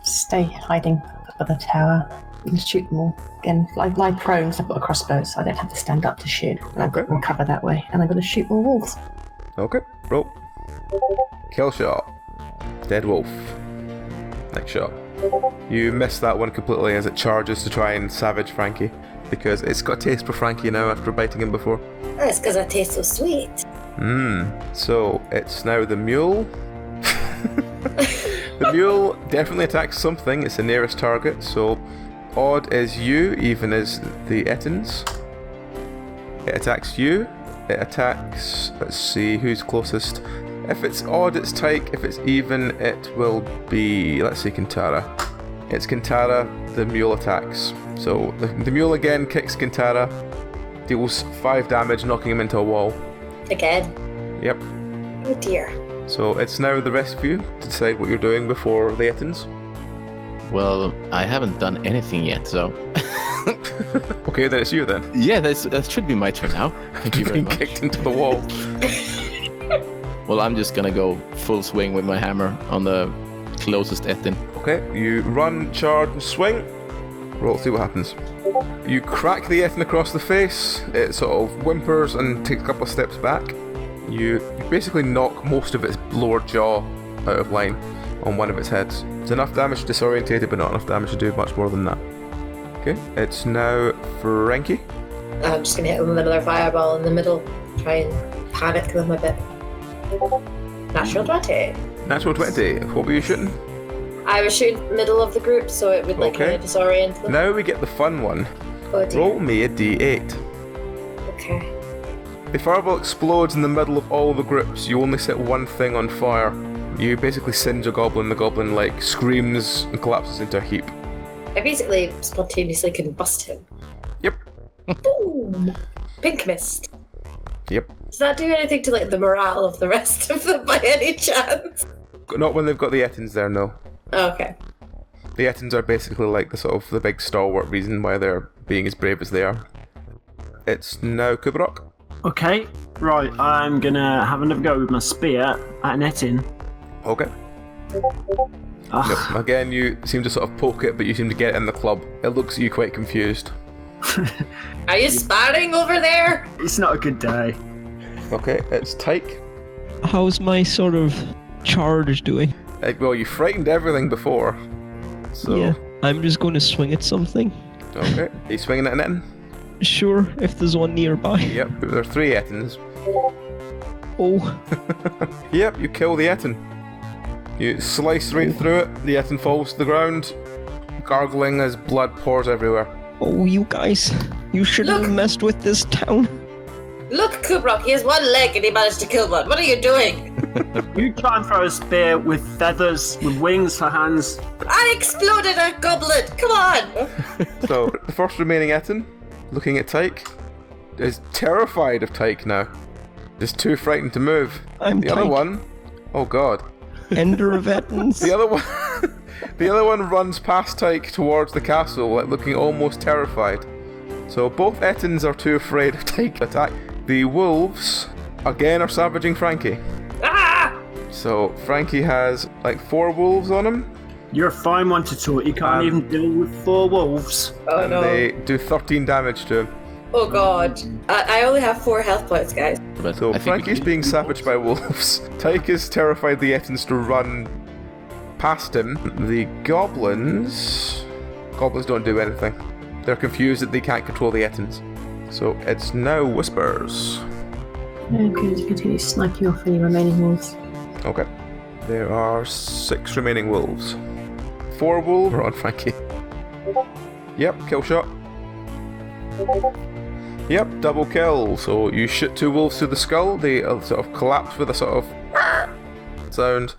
stay hiding up at the tower and shoot them all. Again, I lie prone, so I've got a crossbow, so I don't have to stand up to shoot. And I've got more cover that way. And I'm gonna shoot more wolves. Okay, roll. Kill shot. Dead wolf. Next shot. You miss that one completely as it charges to try and savage Frankie, because it's got a taste for Frankie now after biting him before. That's because I taste so sweet. So it's now the mule. The mule definitely attacks something. It's the nearest target. So odd is you, even as the Ettins. It attacks you. It attacks. Let's see who's closest. If it's odd, it's Tike. If it's even, it will be, let's say, Kintara. It's Kintara, the mule attacks. So the mule again kicks Kintara, deals 5 damage, knocking him into a wall. Again. Yep. Oh dear. So it's now the rest of you to decide what you're doing before the Ettins. Well, I haven't done anything yet, so... Okay, then it's you then. Yeah, that should be my turn now. Thank you very Being much. kicked into the wall. Well, I'm just gonna go full swing with my hammer on the closest Ettin. Okay, you run, charge, and swing. Roll, see what happens. You crack the Ettin across the face. It sort of whimpers and takes a couple of steps back. You basically knock most of its lower jaw out of line on one of its heads. It's enough damage to disorientate it, but not enough damage to do much more than that. Okay, it's now Frankie. I'm just gonna hit him with another fireball in the middle. Try and panic them a bit. Natural 20. Natural 20. What were you shooting? I was shooting middle of the group, so it would like Okay. kind of disorient them. Now we get the fun one. Oh dear. Roll me a d8. Okay. The fireball explodes in the middle of all the groups. You only set one thing on fire. You basically singe a goblin. The goblin screams and collapses into a heap. I basically spontaneously combust him. Yep. Boom! Pink mist. Yep. Does that do anything to the morale of the rest of them by any chance? Not when they've got the Ettins there, no. Oh, okay. The Ettins are basically the big stalwart reason why they're being as brave as they are. It's now Kubrok. Okay, right, I'm gonna have another go with my spear at an Ettin. Okay. Ugh. No, again, you seem to sort of poke it, but you seem to get it in the club. It looks at you quite confused. Are you sparring over there? It's not a good day. Okay, it's Tike. How's my sort of charge doing? Well, you frightened everything before. So, Yeah, I'm just going to swing at something. okay. Are you swinging at an Ettin? Sure, if there's one nearby. Yep, there are 3 Ettins. Oh, Yep, you kill the Ettin. You slice right through it, the Ettin falls to the ground, gargling as blood pours everywhere. oh, you guys. You shouldn't Look. have messed with this town. Look, Kubrok, he has one leg and he managed to kill one. What are you doing? You try and throw a spear with feathers, with wings for hands. I exploded a goblet. Come on. So, the first remaining Ettin, looking at Tike, is terrified of Tike now. Just too frightened to move. I'm The other Tike. one, oh god. Ender of Ettins. The other one, the other one runs past Tike towards the castle, looking almost terrified. So both Ettins are too afraid of Tike attack. The wolves again are savaging Frankie. Ah! So Frankie has 4 wolves on him, You're a fine one to talk. You can't even deal with 4 wolves. Oh and no. they do 13 damage to him. Oh god. I only have 4 health points, guys. But So I think we Frankie's can- being savaged by wolves. Tike is terrified the Ettins to run past him. The goblins don't do anything. They're confused that they can't control the Ettins. So it's now Whispers. I'm going to continue sniping off any remaining wolves. Okay. There are 6 remaining wolves. 4 wolves are on Frankie. Yep, kill shot. Yep, double kill. So you shoot 2 wolves through the skull. They sort of collapse with a sort of sound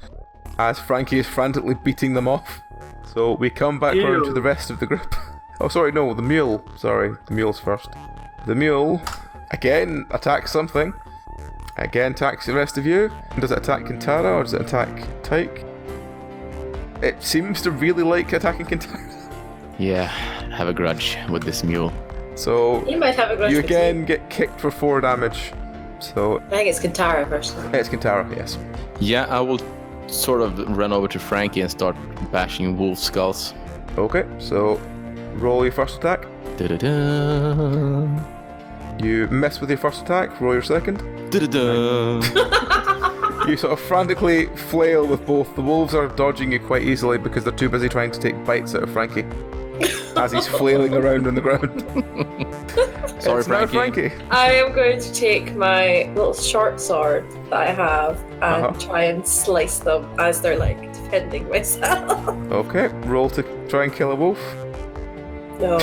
as Frankie is frantically beating them off. So we come back Ew. round to the rest of the group. Oh, sorry, no, the mule. Sorry, the mule's first. The mule, again, attacks something. Again, attacks the rest of you. Does it attack Kintara or does it attack Tike? It seems to really like attacking Kintara. Yeah, have a grudge with this mule. So You might have a grudge you with again get kicked for 4 damage. So I think it's Kintara personally. it's Kintara, yes. Yeah, I will sort of run over to Frankie and start bashing wolf skulls. Okay, so roll your first attack. Da-da-da. You miss with your first attack, roll your second. Da-da-da. You sort of frantically flail with both. The wolves are dodging you quite easily because they're too busy trying to take bites out of Frankie as he's flailing around on the ground. Sorry, It's now Frankie. Frankie. I am going to take my little short sword that I have and try and slice them as they're defending myself. Okay, roll to try and kill a wolf. No.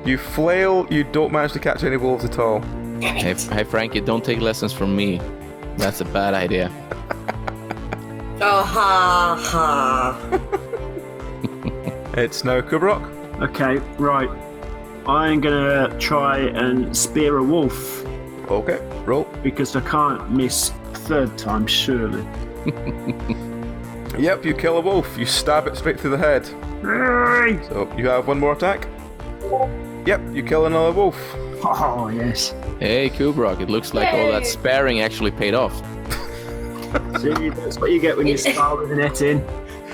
You flail, you don't manage to catch any wolves at all. Hey, Frankie, don't take lessons from me. That's a bad idea. Oh, ha, ha. It's now Kubrok. Okay, right. I'm gonna try and spear a wolf Okay, roll. because I can't miss third time, surely. Yep, you kill a wolf. You stab it straight through the head. Hey! So you have one more attack. Yep, you kill another wolf. Oh, yes. Hey, Kubrok, it looks like all that sparring actually paid off. See, that's what you get when you spar with an Ettin.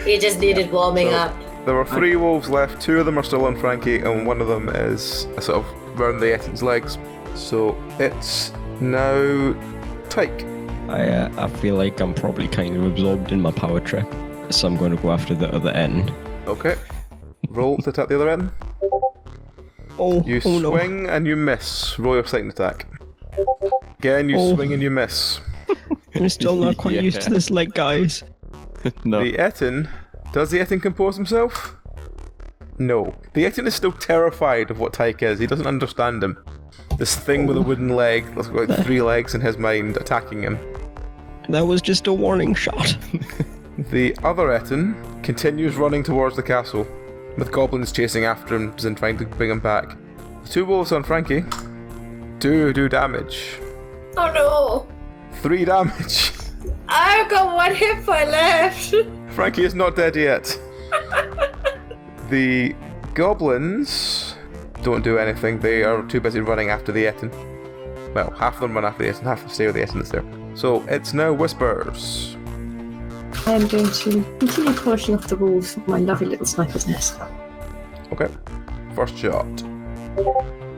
He just needed warming up. There were 3 wolves left. 2 of them are still on Frankie, and one of them is sort of round the Ettin's legs. So it's now Tike. I feel like I'm probably kind of absorbed in my power trip, so I'm going to go after the other end. Okay. Roll to attack the other end. You swing and you miss. Roll your second attack. Again, you swing and you miss. I'm still not quite used to this leg, guys. No. The Ettin. Does the Ettin compose himself? No. The Ettin is still terrified of what Tike is. He doesn't understand him. This thing with a wooden leg, that's got like 3 legs in his mind, attacking him. That was just a warning shot. The other Ettin continues running towards the castle, with goblins chasing after him and trying to bring him back. The 2 wolves on Frankie do damage. Oh no! 3 damage. I've got 1 hit point left. Frankie is not dead yet. The goblins don't do anything. They are too busy running after the Ettin. Well, half of them run after the Ettin, half of them stay with the Ettin that's there. So it's now Whispers. I am going to continue polishing off the walls with my lovely little sniper's nest. Okay. First shot.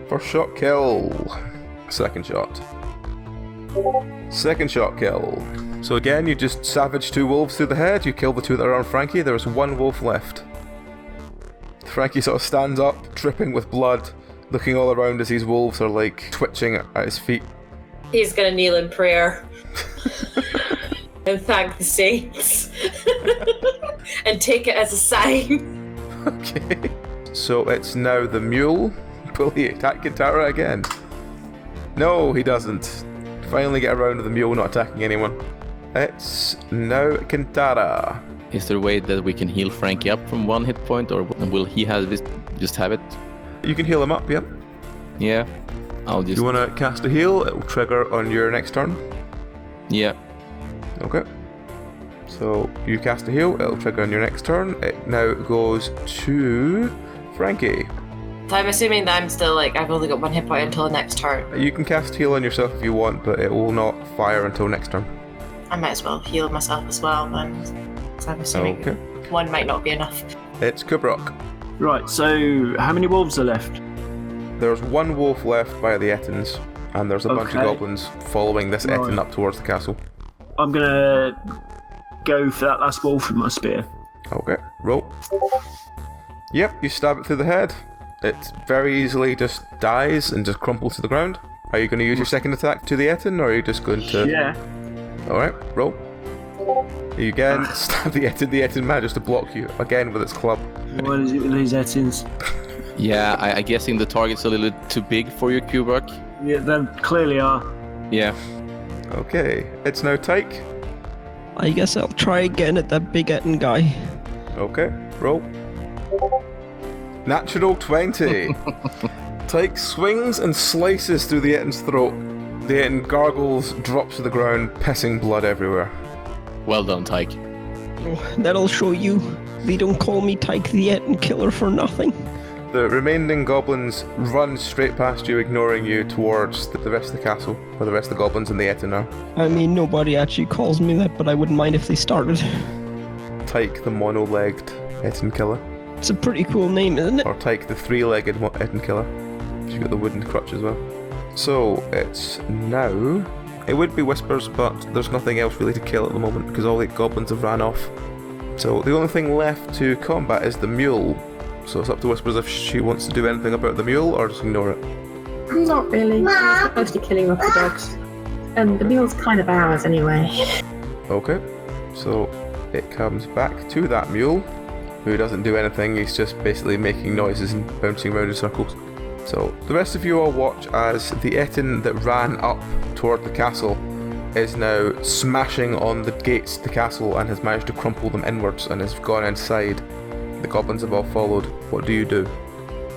First shot kill. Second shot. Second shot kill. So again, you just savage 2 wolves through the head. You kill the 2 that are on Frankie. There is 1 wolf left. Frankie sort of stands up, dripping with blood, looking all around as these wolves are like twitching at his feet. He's gonna kneel in prayer. And thank the saints. And take it as a sign. Okay. So it's now the mule. Will he attack Kintara again? No, he doesn't. Finally get around to the mule not attacking anyone. It's now Kintara. Is there a way that we can heal Frankie up from 1 hit point, or will he have it, just have it? You can heal him up, yep. Yeah. I'll just... If you want to cast a heal, it will trigger on your next turn. Yeah. Okay. So you cast a heal, it'll trigger on your next turn. It now goes to Frankie. So I'm assuming that I'm still like, I've only got 1 hit point until the next turn. You can cast heal on yourself if you want, but it will not fire until next turn. I might as well heal myself as well then. So I'm assuming Okay. 1 might not be enough. It's Kubrok. Right, so how many wolves are left? There's 1 wolf left by the Ettins, and there's a bunch of Okay. goblins following this Right. Ettin up towards the castle. I'm gonna go for that last wolf with my spear. Okay, roll. Yep, you stab it through the head. It very easily just dies and just crumples to the ground. Are you going to use your second attack to the Ettin, or are you just going to... Yeah. Alright, roll. You again stab the Ettin manages to block you, again with its club. What is it with these Ettins? Yeah, I'm guessing the target's a little too big for you, Kubrok. Yeah, they clearly are. Yeah. Okay, it's now Tike. I guess I'll try again at that big Ettin guy. Okay, roll. Natural 20. Tike swings and slices through the Ettin's throat. The Ettin gargles, drops to the ground, pissing blood everywhere. Well done, Tike. Oh, that'll show you. They don't call me Tike the Ettin killer for nothing. The remaining goblins run straight past you, ignoring you towards the rest of the castle, where the rest of the goblins and the Ettin are. I mean, nobody actually calls me that, but I wouldn't mind if they started. Tike the mono-legged Ettin killer. It's a pretty cool name, isn't it? Or Tike the 3-legged Ettin killer. She's got the wooden crutch as well. So, it's now... It would be Whispers, but there's nothing else really to kill at the moment, because all the goblins have ran off. So, the only thing left to combat is the mule. So it's up to Whispers if she wants to do anything about the mule, or just ignore it. Not really. We're supposed to be killing off the dogs. And the mule's kind of ours anyway. Okay, so it comes back to that mule, who doesn't do anything, he's just basically making noises and bouncing around in circles. So the rest of you all watch as the Ettin that ran up toward the castle is now smashing on the gates to the castle and has managed to crumple them inwards and has gone inside. The goblins have all followed. What do you do?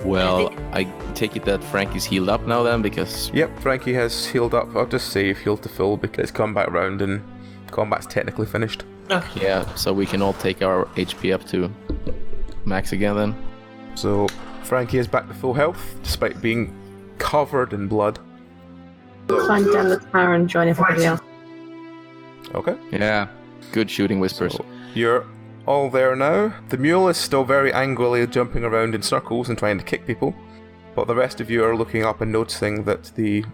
Well, I take it that Frankie's healed up now then, because... Yep, Frankie has healed up. I'll just say you've healed to full because it's combat round and combat's technically finished. Okay. Yeah, so we can all take our HP up to max again then. So Frankie is back to full health despite being covered in blood. Climb down the tower and join everybody else. Okay. Yeah, good shooting whispers. So you're all there now. The mule is still very angrily jumping around in circles and trying to kick people. But the rest of you are looking up and noticing that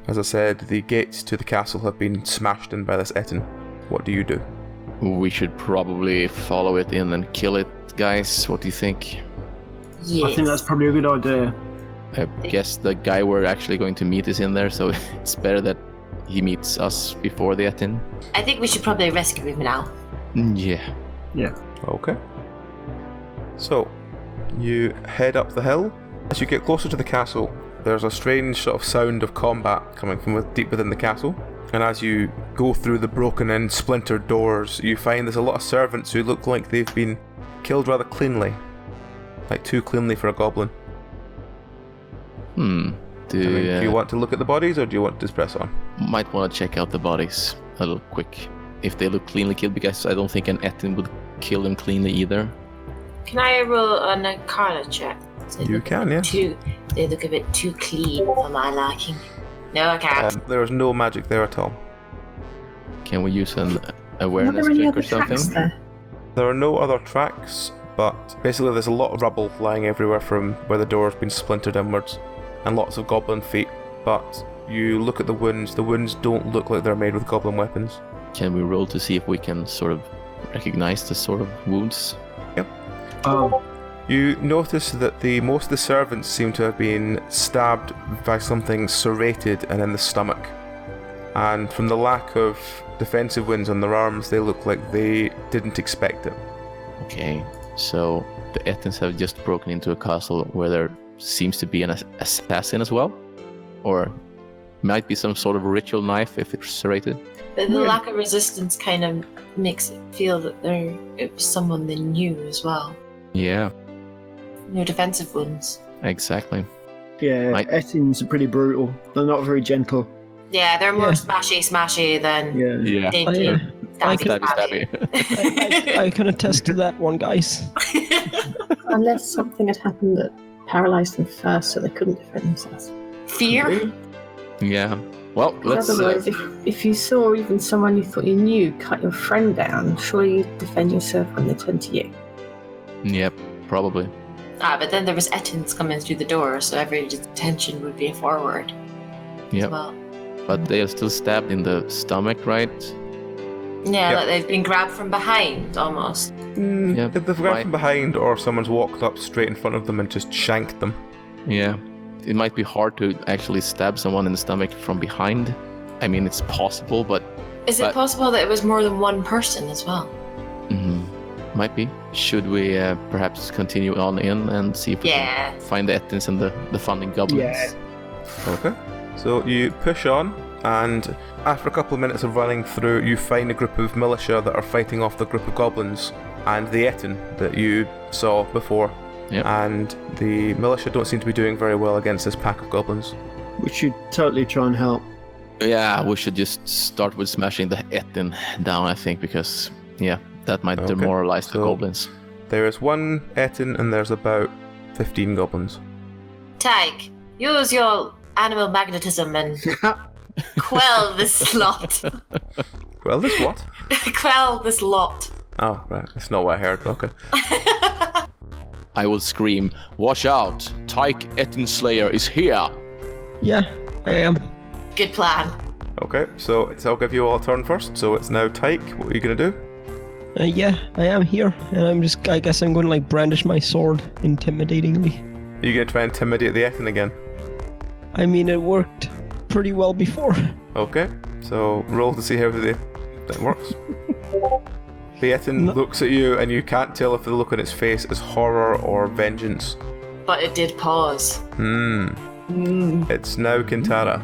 as I said, the gates to the castle have been smashed in by this Ettin. What do you do? We should probably follow it in and kill it, guys. What do you think? Yes. I think that's probably a good idea. I guess the guy we're actually going to meet is in there, so it's better that he meets us before the Ettin. I think we should probably rescue him now. Yeah. Yeah. Okay. So, you head up the hill. As you get closer to the castle, there's a strange sort of sound of combat coming from deep within the castle. And as you go through the broken and splintered doors, you find there's a lot of servants who look like they've been killed rather cleanly. Like too cleanly for a goblin. Do you want to look at the bodies or do you want to just press on? Might want to check out the bodies a little quick. If they look cleanly killed, because I don't think an Ettin would kill them cleanly either. Can I roll on a carnage check? You can, yeah. They look a bit too clean for my liking. No, I can't. There is no magic there at all. Can we use an Are awareness there any check other or something? tracks there? There are no other tracks, but basically there's a lot of rubble lying everywhere from where the door has been splintered inwards, and lots of goblin feet, but you look at the wounds don't look like they're made with goblin weapons. Can we roll to see if we can sort of recognize the sort of wounds? Yep. Oh, You notice that most of the servants seem to have been stabbed by something serrated and in the stomach. And from the lack of defensive wounds on their arms, they look like they didn't expect it. Okay, so the Ettins have just broken into a castle where there seems to be an assassin as well? Or might be some sort of ritual knife if it's serrated? But the lack of resistance kind of makes it feel that it was someone they knew as well. Yeah, No defensive wounds. exactly. yeah, Right. Ettins are pretty brutal. They're not very gentle. Yeah, they're more Yeah. smashy than Yeah. Yeah. dainty. I Stabby. I can attest to that one, guys. Unless something had happened that paralysed them first so they couldn't defend themselves. Fear? Yeah. Well, let's... Otherwise, if you saw even someone you thought you knew cut your friend down, surely you'd defend yourself when they turn to you. Yep, probably. But then there was Ettins coming through the door, so every attention would be forward. Yep. As well. But they are still stabbed in the stomach, right? Yeah, Yep. like they've been grabbed from behind, almost. Yep, If they've grabbed right. from behind or someone's walked up straight in front of them and just shanked them. Yeah. It might be hard to actually stab someone in the stomach from behind. I mean, it's possible, but... Is it possible that it was more than one person as well? Might be. Should we perhaps continue on in and see if we can find the Ettins and the funding goblins? Yeah. Okay. So you push on, and after a couple of minutes of running through, you find a group of militia that are fighting off the group of goblins and the Ettin that you saw before. Yep. And the militia don't seem to be doing very well against this pack of goblins. We should totally try and help. Yeah, we should just start with smashing the Ettin down, I think, because, yeah, that might Okay. demoralize the So- goblins. There is one Ettin and there's about 15 goblins. Tike, use your animal magnetism and quell this lot. Well, this what? Quell this lot. Oh, right. That's not what I heard. Okay. I will scream, "Watch out! Tike EttinSlayer is here!" Yeah, I am. Good plan. Okay, so I'll give you all a turn first. So it's now Tike. What are you going to do? Yeah, I am here, and I guess I'm going to like brandish my sword intimidatingly. Are you going to try and intimidate the Ettin again? I mean, it worked pretty well before. Okay, so roll to see how that works. The Ettin looks at you, and you can't tell if the look on its face is horror or vengeance. But it did pause. It's now Kintara.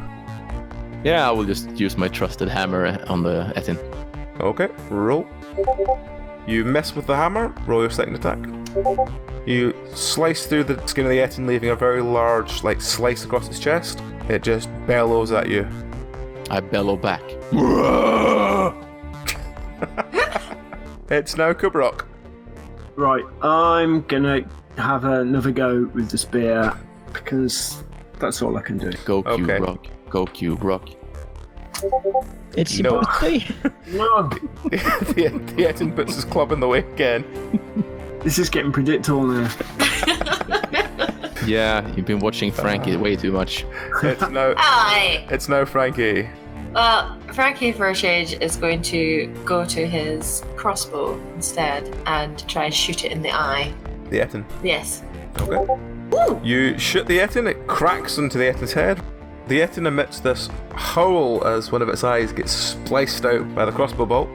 Yeah, I will just use my trusted hammer on the Ettin. Okay, roll. You miss with the hammer, roll your second attack. You slice through the skin of the Ettin, leaving a very large, slice across its chest. It just bellows at you. I bellow back. It's now Kubrok. Right, I'm gonna have another go with the spear because that's all I can do. Go Cube Okay. Rock. Go Cube Rock. It's your birthday. No, the Ettin puts his club in the way again. this is getting predictable now. Yeah, you've been watching Frankie way too much. It's now Frankie. Well, Frankie for a change is going to go to his crossbow instead and try and shoot it in the eye. The Ettin. Yes. Okay. You shoot the Ettin, it cracks into the Ettin's head. The Ettin emits this howl as one of its eyes gets spliced out by the crossbow bolt.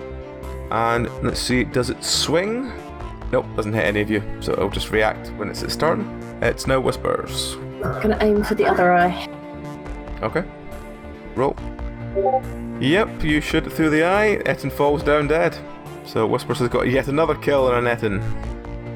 And let's see, does it swing? Nope, doesn't hit any of you, so it'll just react when it's its turn. It's now Whispers. I'm gonna aim for the other eye. Okay. Roll. Yep, you shoot it through the eye, Ettin falls down dead. So Whispers has got yet another kill on an Ettin.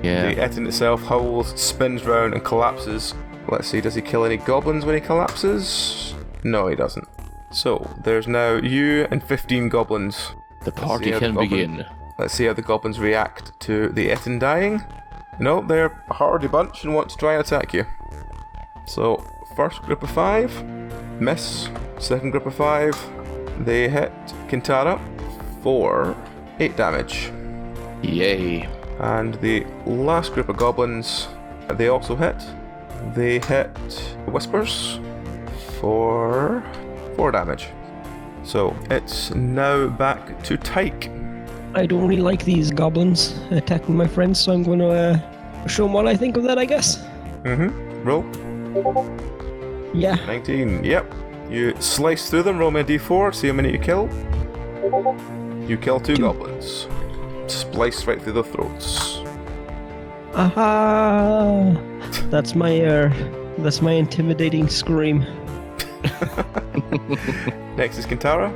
Yeah. The Ettin itself howls, spins round and collapses. Let's see, does he kill any goblins when he collapses? No, he doesn't. So, there's now you and 15 goblins. The party can begin. Let's see how the goblins react to the Ettin dying. No, they're a hardy bunch and want to try and attack you. So, first group of 5, miss. Second group of 5, they hit Kintara for 8 damage. Yay. And the last group of goblins, they also hit. They hit Whispers for 4 damage. So it's now back to Tike. I don't really like these goblins attacking my friends, so I'm going to show them what I think of that, I guess. Roll. Yeah. 19. Yep. You slice through them, roll me a d4, see how many you kill. You kill 2 goblins. Splice right through the throats. Aha! That's my intimidating scream. Next is Kintara.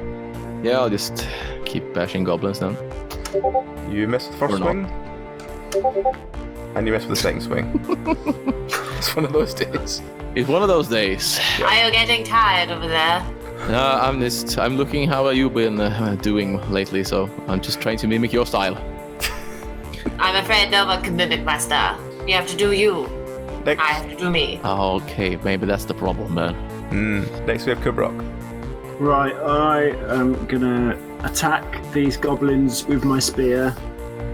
Yeah, I'll just keep bashing goblins then. You miss the first Or not. swing. And you miss with the second swing. It's one of those days. It's one of those days. Are you getting tired over there? I'm looking how you've been doing lately, so I'm just trying to mimic your style. I'm afraid no one can mimic my style. You have to do you. Next, I have to do me. Okay, maybe that's the problem, man. next we have Kubrok. Right, I am gonna attack these goblins with my spear.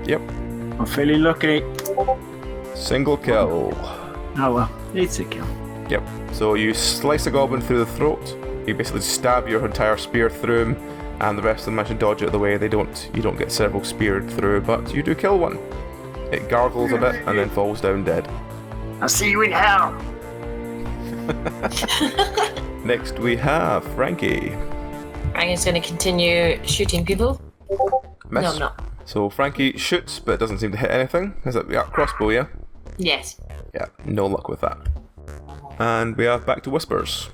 Yep. I'm feeling lucky. Single kill. Oh well, it's a kill. Yep. So you slice a goblin through the throat. You basically stab your entire spear through him, and the rest of them manage to dodge out of the way. You don't get several speared through, but you do kill one. It gargles a bit and then falls down dead. I'll see you in hell. Next we have Frankie. Frankie's going to continue shooting people. Miss. No, I'm not. So Frankie shoots, but doesn't seem to hit anything. Is it crossbow? Yeah. Yes. Yeah. No luck with that. And we have back to Whispers.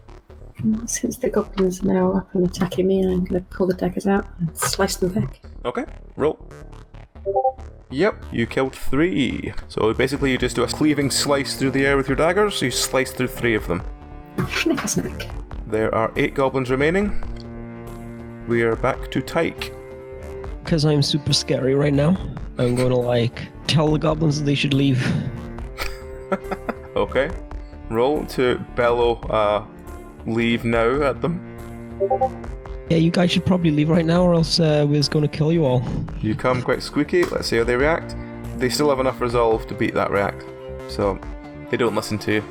Since the goblins are now up and attacking me, I'm going to pull the daggers out and slice them back. Okay. Roll. Yep, you killed 3. So basically you just do a cleaving slice through the air with your daggers, so you slice through 3 of them. Snicker snack. There are 8 goblins remaining. We are back to Tike. Because I'm super scary right now, I'm going to tell the goblins that they should leave. Okay. Roll to bellow leave now at them. Yeah, you guys should probably leave right now or else we're going to kill you all. You come quite squeaky. Let's see how they react. They still have enough resolve to beat that react, so they don't listen to you.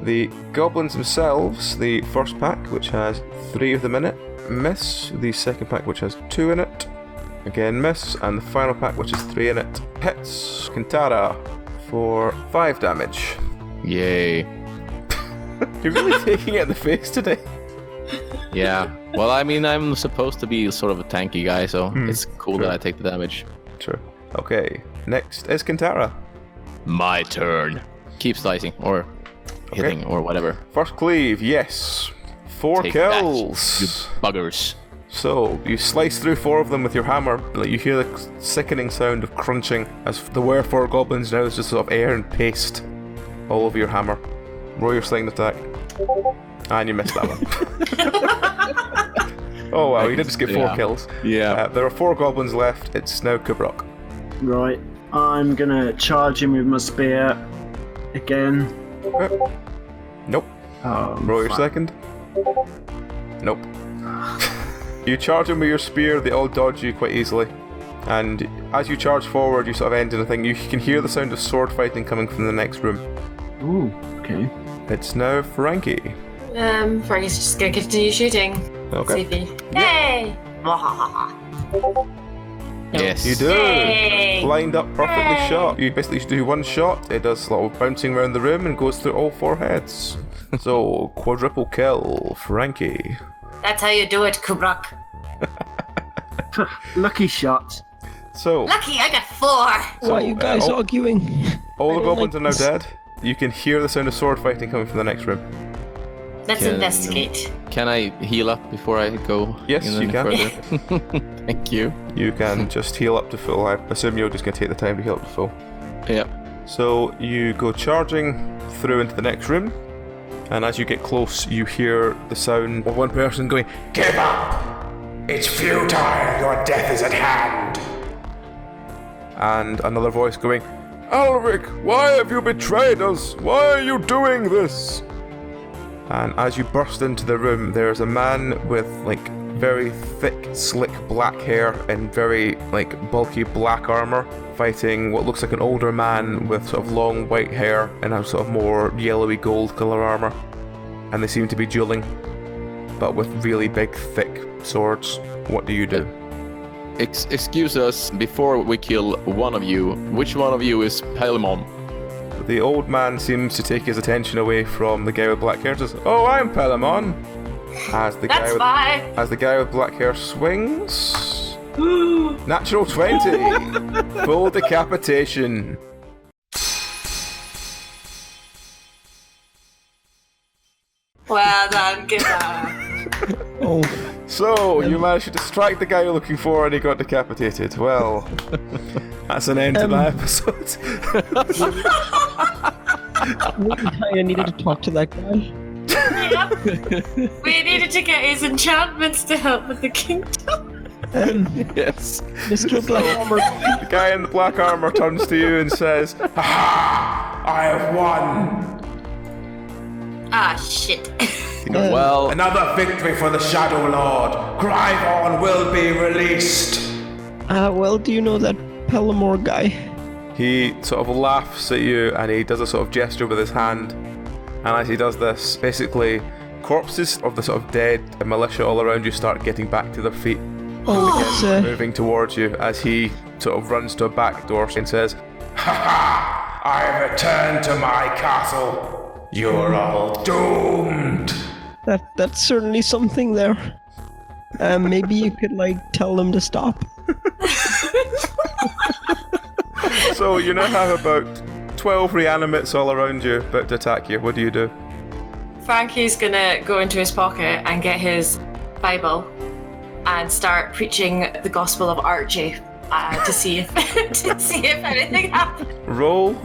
The goblins themselves, the first pack, which has 3 of them in it, miss. The second pack, which has 2 in it, again miss. And the final pack, which has 3 in it, hits Kintara for 5 damage. Yay. You're really taking it in the face today. Yeah. Well, I mean, I'm supposed to be sort of a tanky guy, so it's cool Sure. that I take the damage. True. Okay, next is Kintara. My turn. Keep slicing, or hitting, or whatever. First cleave, yes. 4 Take kills. that, you buggers. So, you slice through 4 of them with your hammer, but you hear the sickening sound of crunching as the were 4 goblins now is just sort of air and paste all over your hammer. Roll your slinging attack. And you missed that one. Oh wow, you did just get 4 kills. Yeah. There are 4 goblins left. It's now Kubrok. Right, I'm gonna charge him with my spear again. Nope. Oh, Roll your fuck. second. Nope. You charge them with your spear, they all dodge you quite easily. And as you charge forward, you sort of end in a thing. You can hear the sound of sword fighting coming from the next room. Ooh, okay. It's now Frankie. Frankie's just gonna continue shooting. Okay. See if he... Hey! Yes. You do! Yay! Lined up perfectly Yay! shot. You basically do one shot, it does a lot of bouncing around the room and goes through all 4 heads. So, quadruple kill, Frankie. That's how you do it, Kubrok. Lucky shot. So, Lucky, I got 4. Why are you guys arguing? all the I don't goblins like are now this. dead. You can hear the sound of sword fighting coming from the next room. Let's Can- investigate. Can I heal up before I go? Yes, in you any can. Further? Thank you. You can just heal up to full. I assume you're just going to take the time to heal up to full. Yeah. So you go charging through into the next room, and as you get close, you hear the sound of one person going, Give up! It's futile, your death is at hand! and another voice going, Alric, why have you betrayed us? Why are you doing this? And as you burst into the room, there's a man with very thick, slick black hair and very bulky black armor fighting what looks like an older man with sort of long white hair and a sort of more yellowy gold color armor. And they seem to be dueling, but with really big, thick swords. What do you do? Excuse us, before we kill one of you, which one of you is Palamon? The old man seems to take his attention away from the guy with black hair and says, Oh, I'm Palamon! As the That's fine. As the guy with black hair swings... Natural 20! Full decapitation. Well done, Kubrok. Oh, So, you managed to distract the guy you're looking for and he got decapitated. Well, that's an end to that episode. I needed to talk to that guy. Yep. We needed to get his enchantments to help with the kingdom. Yes. Mr. Black Armor. The guy in the black armor turns to you and says, Ha! I have won! Ah, shit. Well, Another victory for the Shadow Lord! Gryvon will be released! Well, do you know that Palamor guy? He sort of laughs at you and he does a sort of gesture with his hand. And as he does this, basically, corpses of the sort of dead militia all around you start getting back to their feet, Oh, it's, moving towards you as he sort of runs to a back door and says, Ha ha! I have returned to my castle! You're all doomed! that's certainly something there. Maybe you could tell them to stop. So you now have about 12 reanimates all around you about to attack you. What do you do? Frankie's gonna go into his pocket and get his Bible and start preaching the Gospel of Archie to see if anything happens. Roll.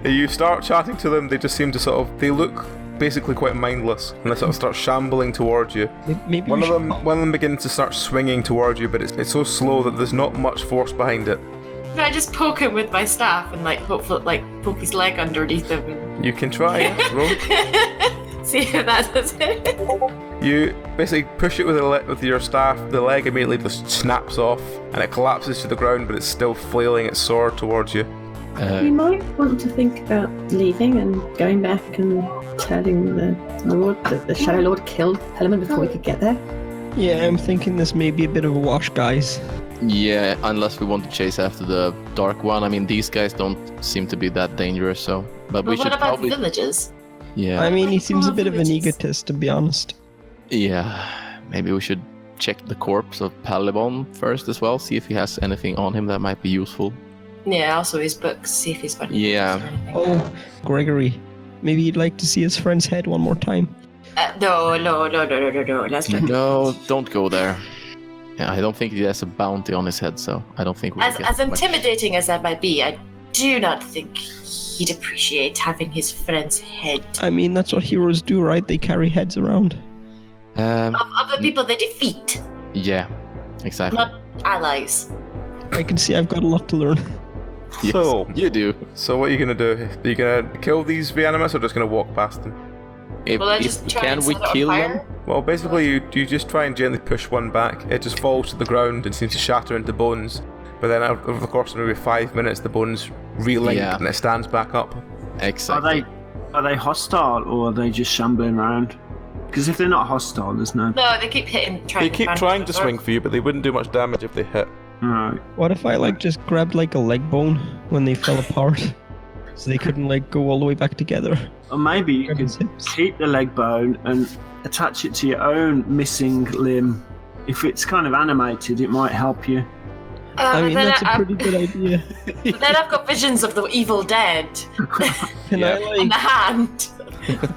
You start chatting to them, they just seem to they look basically quite mindless, and they sort of start shambling towards you. Maybe One we of them begins to start swinging towards you, but it's so slow that there's not much force behind it. Can I just poke him with my staff and hopefully poke his leg underneath him and You can try, yes, roll. see if that does it? You basically push it with your staff, the leg immediately just snaps off, and it collapses to the ground, but it's still flailing its sword towards you. You might want to think about leaving and going back and telling the Lord that the Shadow Lord killed Palamon before we could get there. Yeah, I'm thinking this may be a bit of a wash, guys. yeah, unless we want to chase after the dark one. I mean, these guys don't seem to be that dangerous, so... But we But should what about probably... the villages? Yeah. I mean, he seems a bit of an Villages. egotist, to be honest. Yeah, maybe we should check the corpse of Palamon first as well, see if he has anything on him that might be useful. Yeah, also his books, see if he's got any Yeah. books or anything. Oh, Gregory, Maybe he'd like to see his friend's head one more time. No. Let's not. No, don't go there. Yeah, I don't think he has a bounty on his head, so I don't think we'll get As much. intimidating as that might be, I do not think he'd appreciate having his friend's head. I mean, that's what heroes do, right? They carry heads around. Of the people they defeat, Yeah, exactly. not allies. I can see I've got a lot to learn. Yes, So- you do. So what are you gonna do? Are you gonna kill these reanimates or just gonna walk past them? Will I just try can and we set it on kill fire? them? Well, basically, you just try and gently push one back. It just falls to the ground and seems to shatter into bones. But then, over the course of maybe 5 minutes, the bones relink Yeah. and it stands back up. Exactly. Are they hostile or are they just shambling around? Because if they're not hostile, there's no. No, they keep hitting. They keep trying to swing for you, but they wouldn't do much damage if they hit. Alright. What if I just grabbed a leg bone when they fell apart, so they couldn't go all the way back together? Or maybe you Grab could his hips. keep the leg bone and attach it to your own missing limb. If it's kind of animated, it might help you. I mean, then that's a pretty good idea. But then I've got visions of the Evil Dead Can Yeah. in the hand.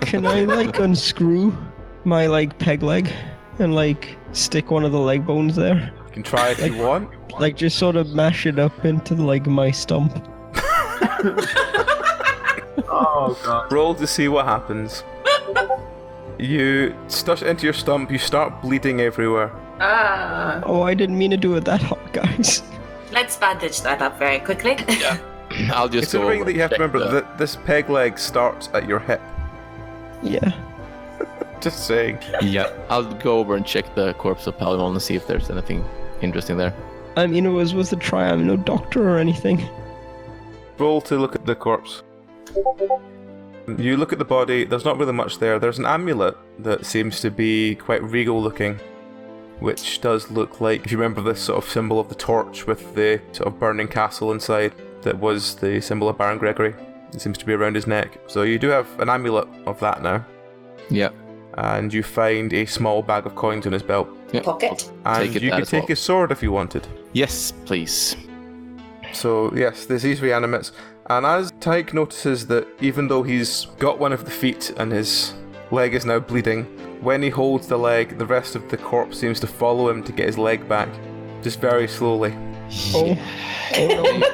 can I unscrew my peg leg and stick one of the leg bones there? You can try if you want. Just sort of mash it up into my stump. Oh god. Roll to see what happens. You stush it into your stump, you start bleeding everywhere. Oh, I didn't mean to do it that hard, guys. Let's bandage that up very quickly. I'll just go Considering over that you have to and check remember that this peg leg starts at your hip. Yeah. Just saying. Yeah, I'll go over and check the corpse of Palimon and see if there's anything interesting there. I mean, it was worth a try. I'm no doctor or anything. Roll to look at the corpse. You look at the body, there's not really much there. There's an amulet that seems to be quite regal looking, which does look like, if you remember this sort of symbol of the torch with the sort of burning castle inside, that was the symbol of Baron Gregory. It seems to be around his neck. So you do have an amulet of that now. Yeah. And you find a small bag of coins in his belt. Yeah. Pocket. And Take it you that could as take well. his sword if you wanted. Yes, please. So yes, there's these reanimates, and as Tike notices that even though he's got one of the feet and his leg is now bleeding, when he holds the leg, the rest of the corpse seems to follow him to get his leg back, just very slowly. Oh.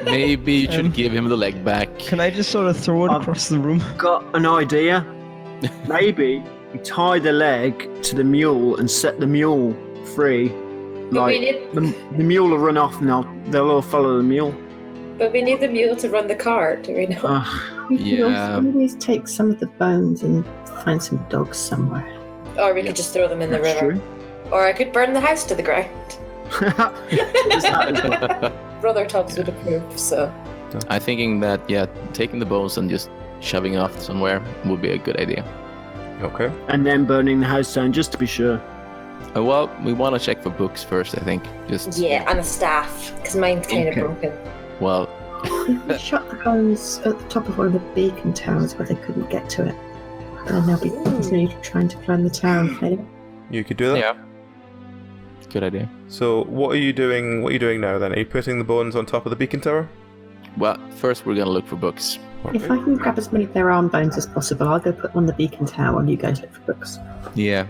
Maybe you should give him the leg back. Can I just sort of throw it across the room? Got an idea. Maybe you tie the leg to the mule and set the mule free. But we Like need, the mule will run off and they'll all follow the mule. but we need the mule to run the cart, do we know? We could Yeah. also always take some of the bones and find some dogs somewhere. Or we could just throw them in the That's river. Or I could burn the house to the ground. Brother Tubbs would approve, so. I'm thinking that, yeah, taking the bones and just shoving off somewhere would be a good idea. Okay. And then burning the house down just to be sure. Well, we want to check for books first, I think. Just Yeah, and a staff, because mine's kind Okay. of broken. well, If we shot the bones at the top of one of the beacon towers where they couldn't get to it, then they'll be continually trying to climb the tower and fail. You could do that. yeah. Good idea. So what are you doing? What are you doing now then? Are you putting the bones on top of the beacon tower? Well, first we're gonna look for books. If I can grab as many of their arm bones as possible, I'll go put them on the beacon tower and you guys look for books. Yeah.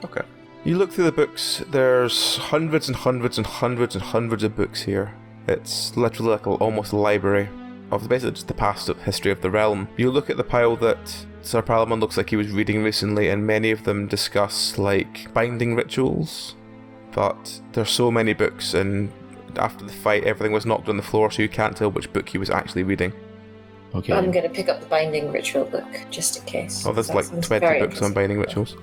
Okay. You look through the books. There's hundreds and hundreds and hundreds and hundreds of books here. It's literally like almost a library of basically just the past history of the realm. You look at the pile that Sir Palamon looks like he was reading recently, and many of them discuss like binding rituals. But there's so many books, and after the fight, everything was knocked on the floor, so you can't tell which book he was actually reading. Okay. I'm going to pick up the binding ritual book, just in case. Oh, there's That like sounds 20 very books on interesting. binding rituals.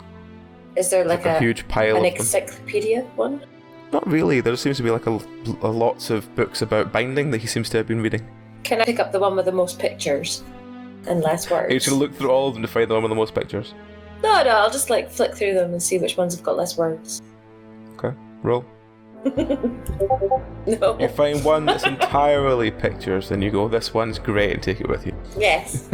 Is there like A huge pile an of them. encyclopedia one? Not really. There seems to be like a lots of books about binding that he seems to have been reading. Can I pick up the one with the most pictures and less words? You're just gonna look through all of them to find the one with the most pictures. No, I'll just like flick through them and see which ones have got less words. Okay, roll. No. You find one that's entirely pictures, and you go, "This one's great," and take it with you. Yes.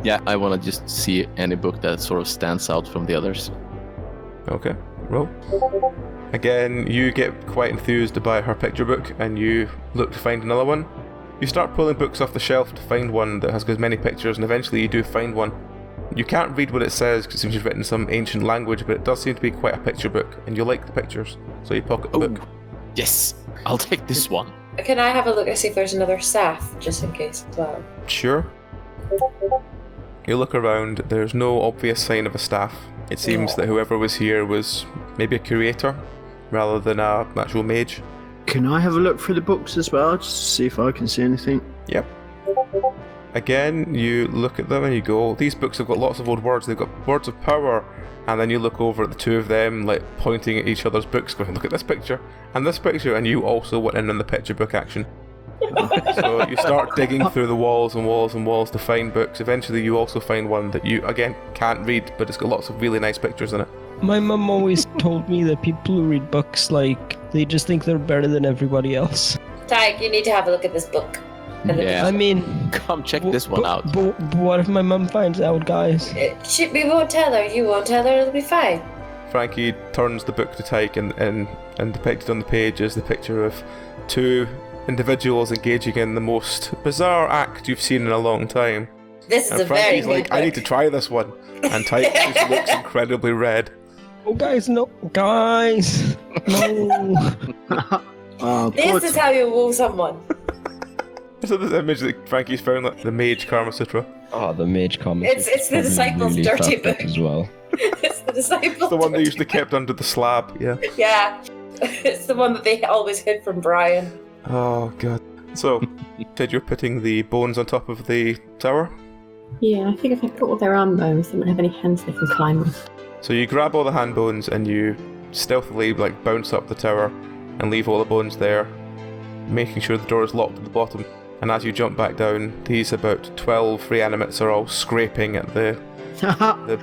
Yeah, I want to just see any book that sort of stands out from the others. Okay, roll. Again, you get quite enthused by her picture book, and you look to find another one. You start pulling books off the shelf to find one that has as many pictures, and eventually you do find one. You can't read what it says because it seems to be written in some ancient language, but it does seem to be quite a picture book, and you like the pictures, so you pocket the book. Yes, I'll take this one. Can I have a look and see if there's another staff, just in case as well? Sure. You look around, there's no obvious sign of a staff. It seems that whoever was here was maybe a curator, rather than an actual mage. Can I have a look through the books as well, just to see if I can see anything? Yep. Again, you look at them and you go, these books have got lots of old words. They've got words of power. And then you look over at the two of them, like pointing at each other's books, going, look at this picture and this picture, and you also went in on the picture book action. So you start digging through the walls and walls and walls to find books. Eventually you also find one that you, again, can't read, but it's got lots of really nice pictures in it. My mum always told me that people who read books, like, they just think they're better than everybody else. Tike, you need to have a look at this book. Yeah. I mean... Come check this one out. But what if my mum finds out, guys? We won't tell her. You won't tell her. It'll be fine. Frankie turns the book to Tike, and depicted on the page is the picture of two individuals engaging in the most bizarre act you've seen in a long time. This is and a Frankie's very like, good I book. need to try this one. And Tike just looks incredibly red. Oh, guys, no. Guys. No. This is how you woo someone. So this image that Frankie's found, like the Mage Karma Sutra. Oh, the Mage Karma. It's the disciples' really dirty fucked up book. as well. It's the disciples. It's the one they usually kept under the slab, yeah. Yeah. It's the one that they always hid from Brian. Oh, God. So, said you're putting the bones on top of the tower? Yeah, I think if I put all their arm bones, they won't have any hands they can climb with. So you grab all the hand bones and you stealthily bounce up the tower and leave all the bones there, making sure the door is locked at the bottom. And as you jump back down, these about 12 reanimates are all scraping at the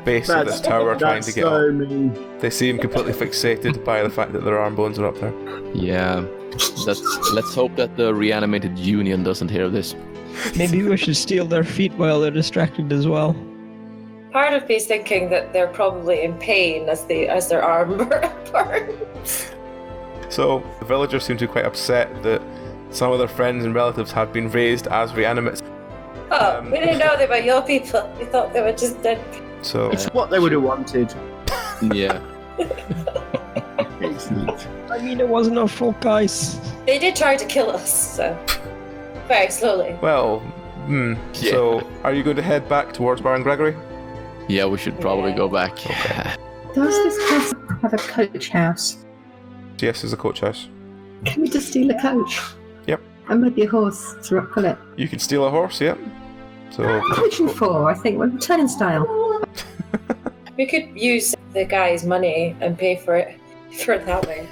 base of this tower trying to get so up. mean. They seem completely fixated by the fact that their arm bones are up there. Yeah. Let's hope that the reanimated union doesn't hear this. Maybe we should steal their feet while they're distracted as well. Part of me is thinking that they're probably in pain as their arm burns. So the villagers seem to be quite upset that some of their friends and relatives have been raised as reanimates. Oh, we didn't know they were your people. We thought they were just dead. So It's what they would have wanted. Yeah. Excellent. I mean, it wasn't our fault, guys. They did try to kill us, so very slowly. well, So are you going to head back towards Baron Gregory? Yeah, we should probably go back. Does this castle have a coach house? Yes, there's a coach house. Can we just steal a coach? Yep. And maybe a horse to rock pull it. You can steal a horse, yep. So Coach and four, I think. We're turning style. We could use the guy's money and pay for it that way.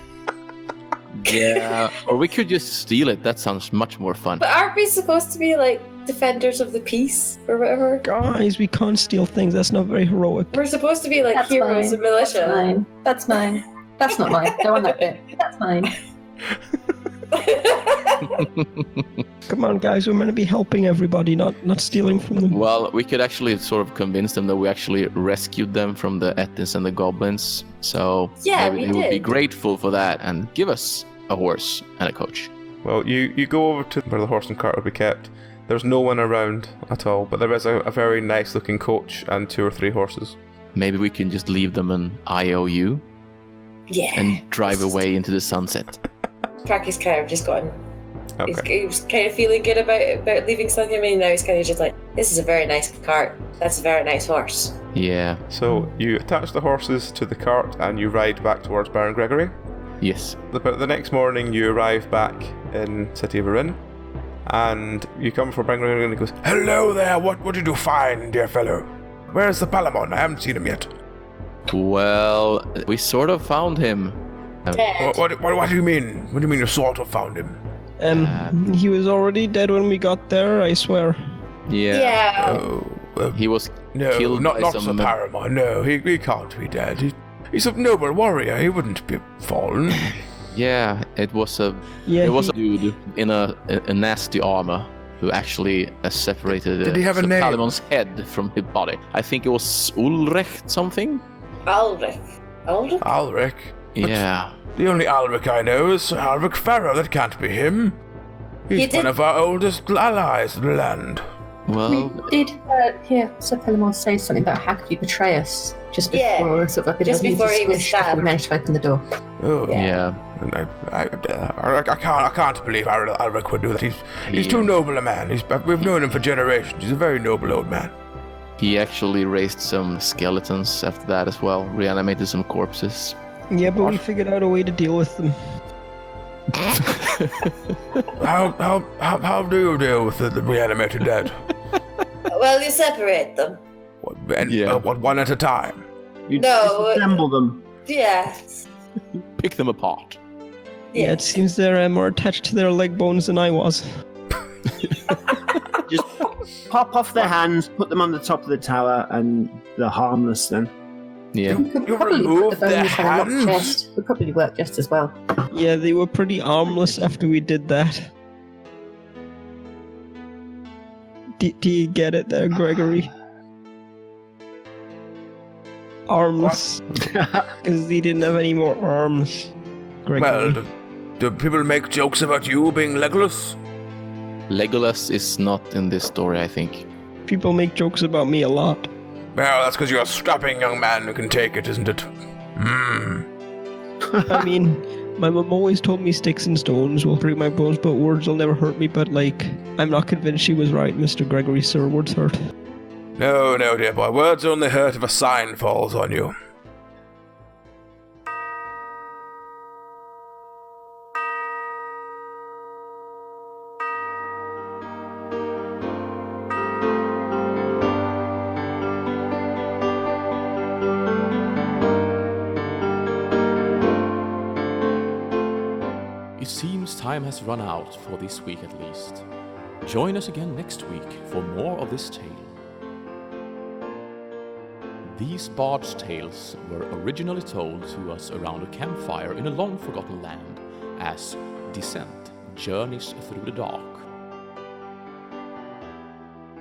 Yeah. Or we could just steal it. That sounds much more fun. But aren't we supposed to be like defenders of the peace or whatever? Guys, we can't steal things. That's not very heroic. We're supposed to be like That's heroes mine. of militia. Mine. That's mine. That's not mine. Go on that bit. That's mine. Come on, guys. We're meant to be helping everybody, not stealing from them. Well, we could actually sort of convince them that we actually rescued them from the Ettins and the goblins. So Yeah, maybe we they would be did. grateful for that and give us a horse and a coach. well, you go over to where the horse and cart will be kept. There's no one around at all, but there is a very nice looking coach and 2 or 3 horses. Maybe we can just leave them an IOU Yeah. and drive away into the sunset. Frankie's kind of just gone. Okay. He was kind of feeling good about leaving something. I mean, now he's kind of just like, this is a very nice cart. That's a very nice horse. Yeah. So you attach the horses to the cart and you ride back towards Baron Gregory. Yes. About the next morning, you arrive back in City of Erin, and you come for Baron Gregory and he goes, Hello there, what did you find, dear fellow? Where's the Palamon? I haven't seen him yet. Well, we sort of found him. Dead. What do you mean? What do you mean you sort of found him? He was already dead when we got there, I swear. Yeah. Yeah. Oh, He was no, killed not by Sir some... Paramore. No, he can't be dead. He's a noble warrior. He wouldn't be fallen. Yeah, it was a dude in a nasty armor who actually separated Did he have a name? Palamon's head from his body. I think it was Ulrich something. Ulrich. Alric. Yeah. The only Alric I know is Alric Farrow. That can't be him. He's one of our oldest allies in the land. Well, We did hear Sir Pelamon say something about how could you betray us just before just before he was stabbed. We managed to open the door. Oh, yeah. I can't believe Alric would do that. He's too noble a man. We've known him for generations. He's a very noble old man. He actually raised some skeletons after that as well, reanimated some corpses. Yeah, but we figured out a way to deal with them. How do you deal with the reanimated dead? Well, you separate them. One at a time. You No. disassemble them. Yes. Pick them apart. Yeah, it seems they're more attached to their leg bones than I was. Just pop off their hands, put them on the top of the tower, and they're harmless then. Yeah. We could You probably remove put the their bones on a locked hands? chest. Would probably work just as well. Yeah, they were pretty armless after we did that. Do you get it there, Gregory? Armless. Because he didn't have any more arms. Gregory. Well, do people make jokes about you being Legolas? Legolas is not in this story, I think. People make jokes about me a lot. Well, that's because you're a strapping young man who can take it, isn't it? I mean, my mum always told me sticks and stones will break my bones, but words will never hurt me. But, I'm not convinced she was right, Mr. Gregory, sir. Words hurt. No, dear boy. Words only hurt if a sign falls on you. It seems time has run out for this week at least. Join us again next week for more of this tale. These bard's tales were originally told to us around a campfire in a long-forgotten land as Descent, Journeys Through the Dark.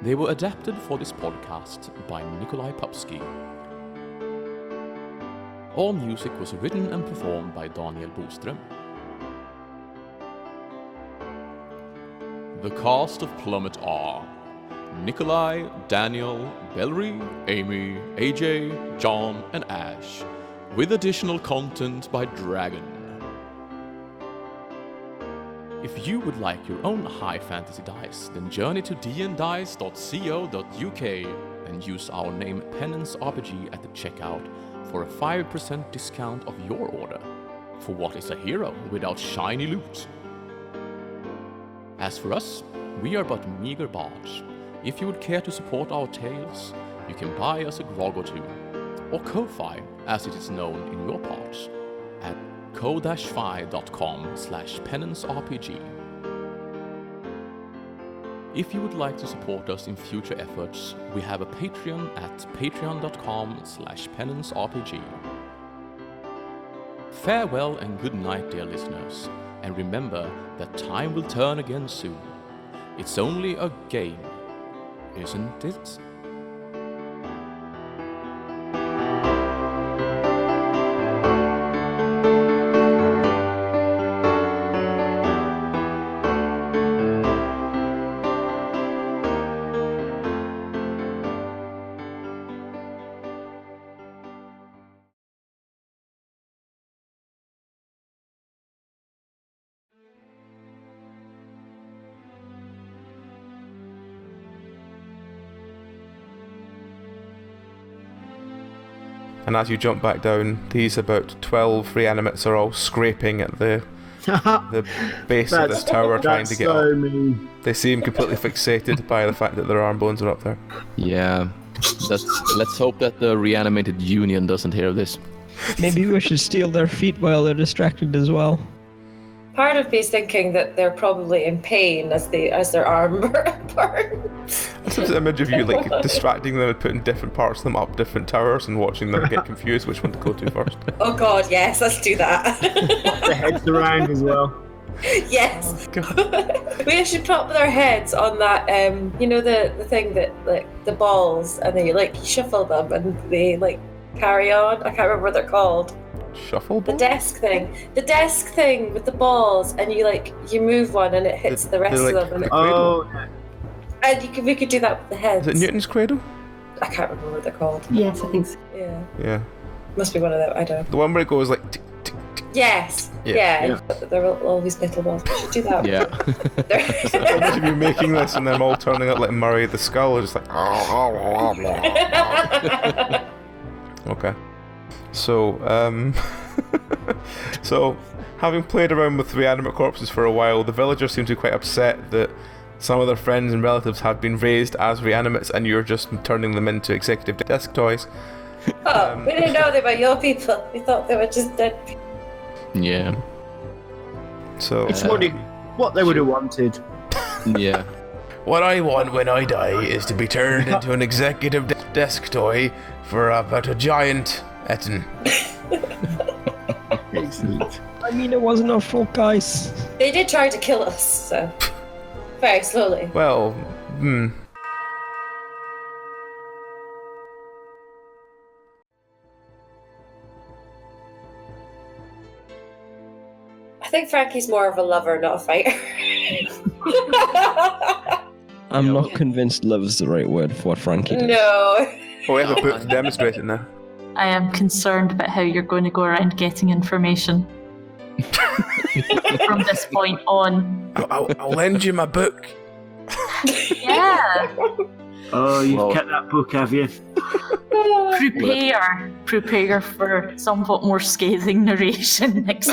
They were adapted for this podcast by Nikolai Popsky. All music was written and performed by Daniel Boström. The cast of Plummet are Nikolai, Daniel, Bellery, Amy, AJ, John, and Ash, with additional content by Dragon. If you would like your own high fantasy dice, then journey to dndice.co.uk and use our name Penance RPG at the checkout for a 5% discount of your order. For what is a hero without shiny loot? As for us, we are but meager bards. If you would care to support our tales, you can buy us a grog or two, or Ko-Fi, as it is known in your parts, at ko-fi.com/penancerpg. If you would like to support us in future efforts, we have a Patreon at patreon.com/penancerpg. Farewell and good night, dear listeners, and remember that time will turn again soon. It's only a game, isn't it? And as you jump back down, these about 12 reanimates are all scraping at the base of this tower trying to get so up. mean. They seem completely fixated by the fact that their arm bones are up there. Yeah. Let's hope that the reanimated union doesn't hear this. Maybe we should steal their feet while they're distracted as well. Part of me is thinking that they're probably in pain as their arm burns. This is an image of you distracting them and putting different parts of them up different towers and watching them get confused which one to go to first. Oh god, yes, let's do that. The heads around as well. Yes. Oh, We should prop their heads on that, the thing that, the balls, and then you shuffle them and they, carry on. I can't remember what they're called. Shuffleboard? The desk thing with the balls, and you move one and it hits the rest of them. And we could do that with the heads. Is it Newton's Cradle? I can't remember what they're called. Yes, I think so. Yeah. Must be one of them. I don't know. The one where it goes like. Tick, tick, tick. Yes. Yeah. They're all these little balls. We should do that. Yeah. Imagine you making this and them all turning out like Murray the Skull, just like. Okay. So, so having played around with reanimate corpses for a while, the villagers seem to be quite upset that some of their friends and relatives have been raised as reanimates, and you're just turning them into executive desk toys. Oh, we didn't know they were your people. We thought they were just dead people. Yeah. So It's what they would have wanted. Yeah. What I want when I die is to be turned into an executive desk toy for about a giant Ettin. Excellent. I mean, it wasn't our fault, guys. They did try to kill us, so very slowly. well, I think Frankie's more of a lover, not a fighter. I'm not convinced love's the right word for what Frankie did. No. we have a book to demonstrate it now. I am concerned about how you're going to go around getting information from this point on. I'll lend you my book. Yeah. Oh, you've kept that book, have you? Prepare for somewhat more scathing narration next.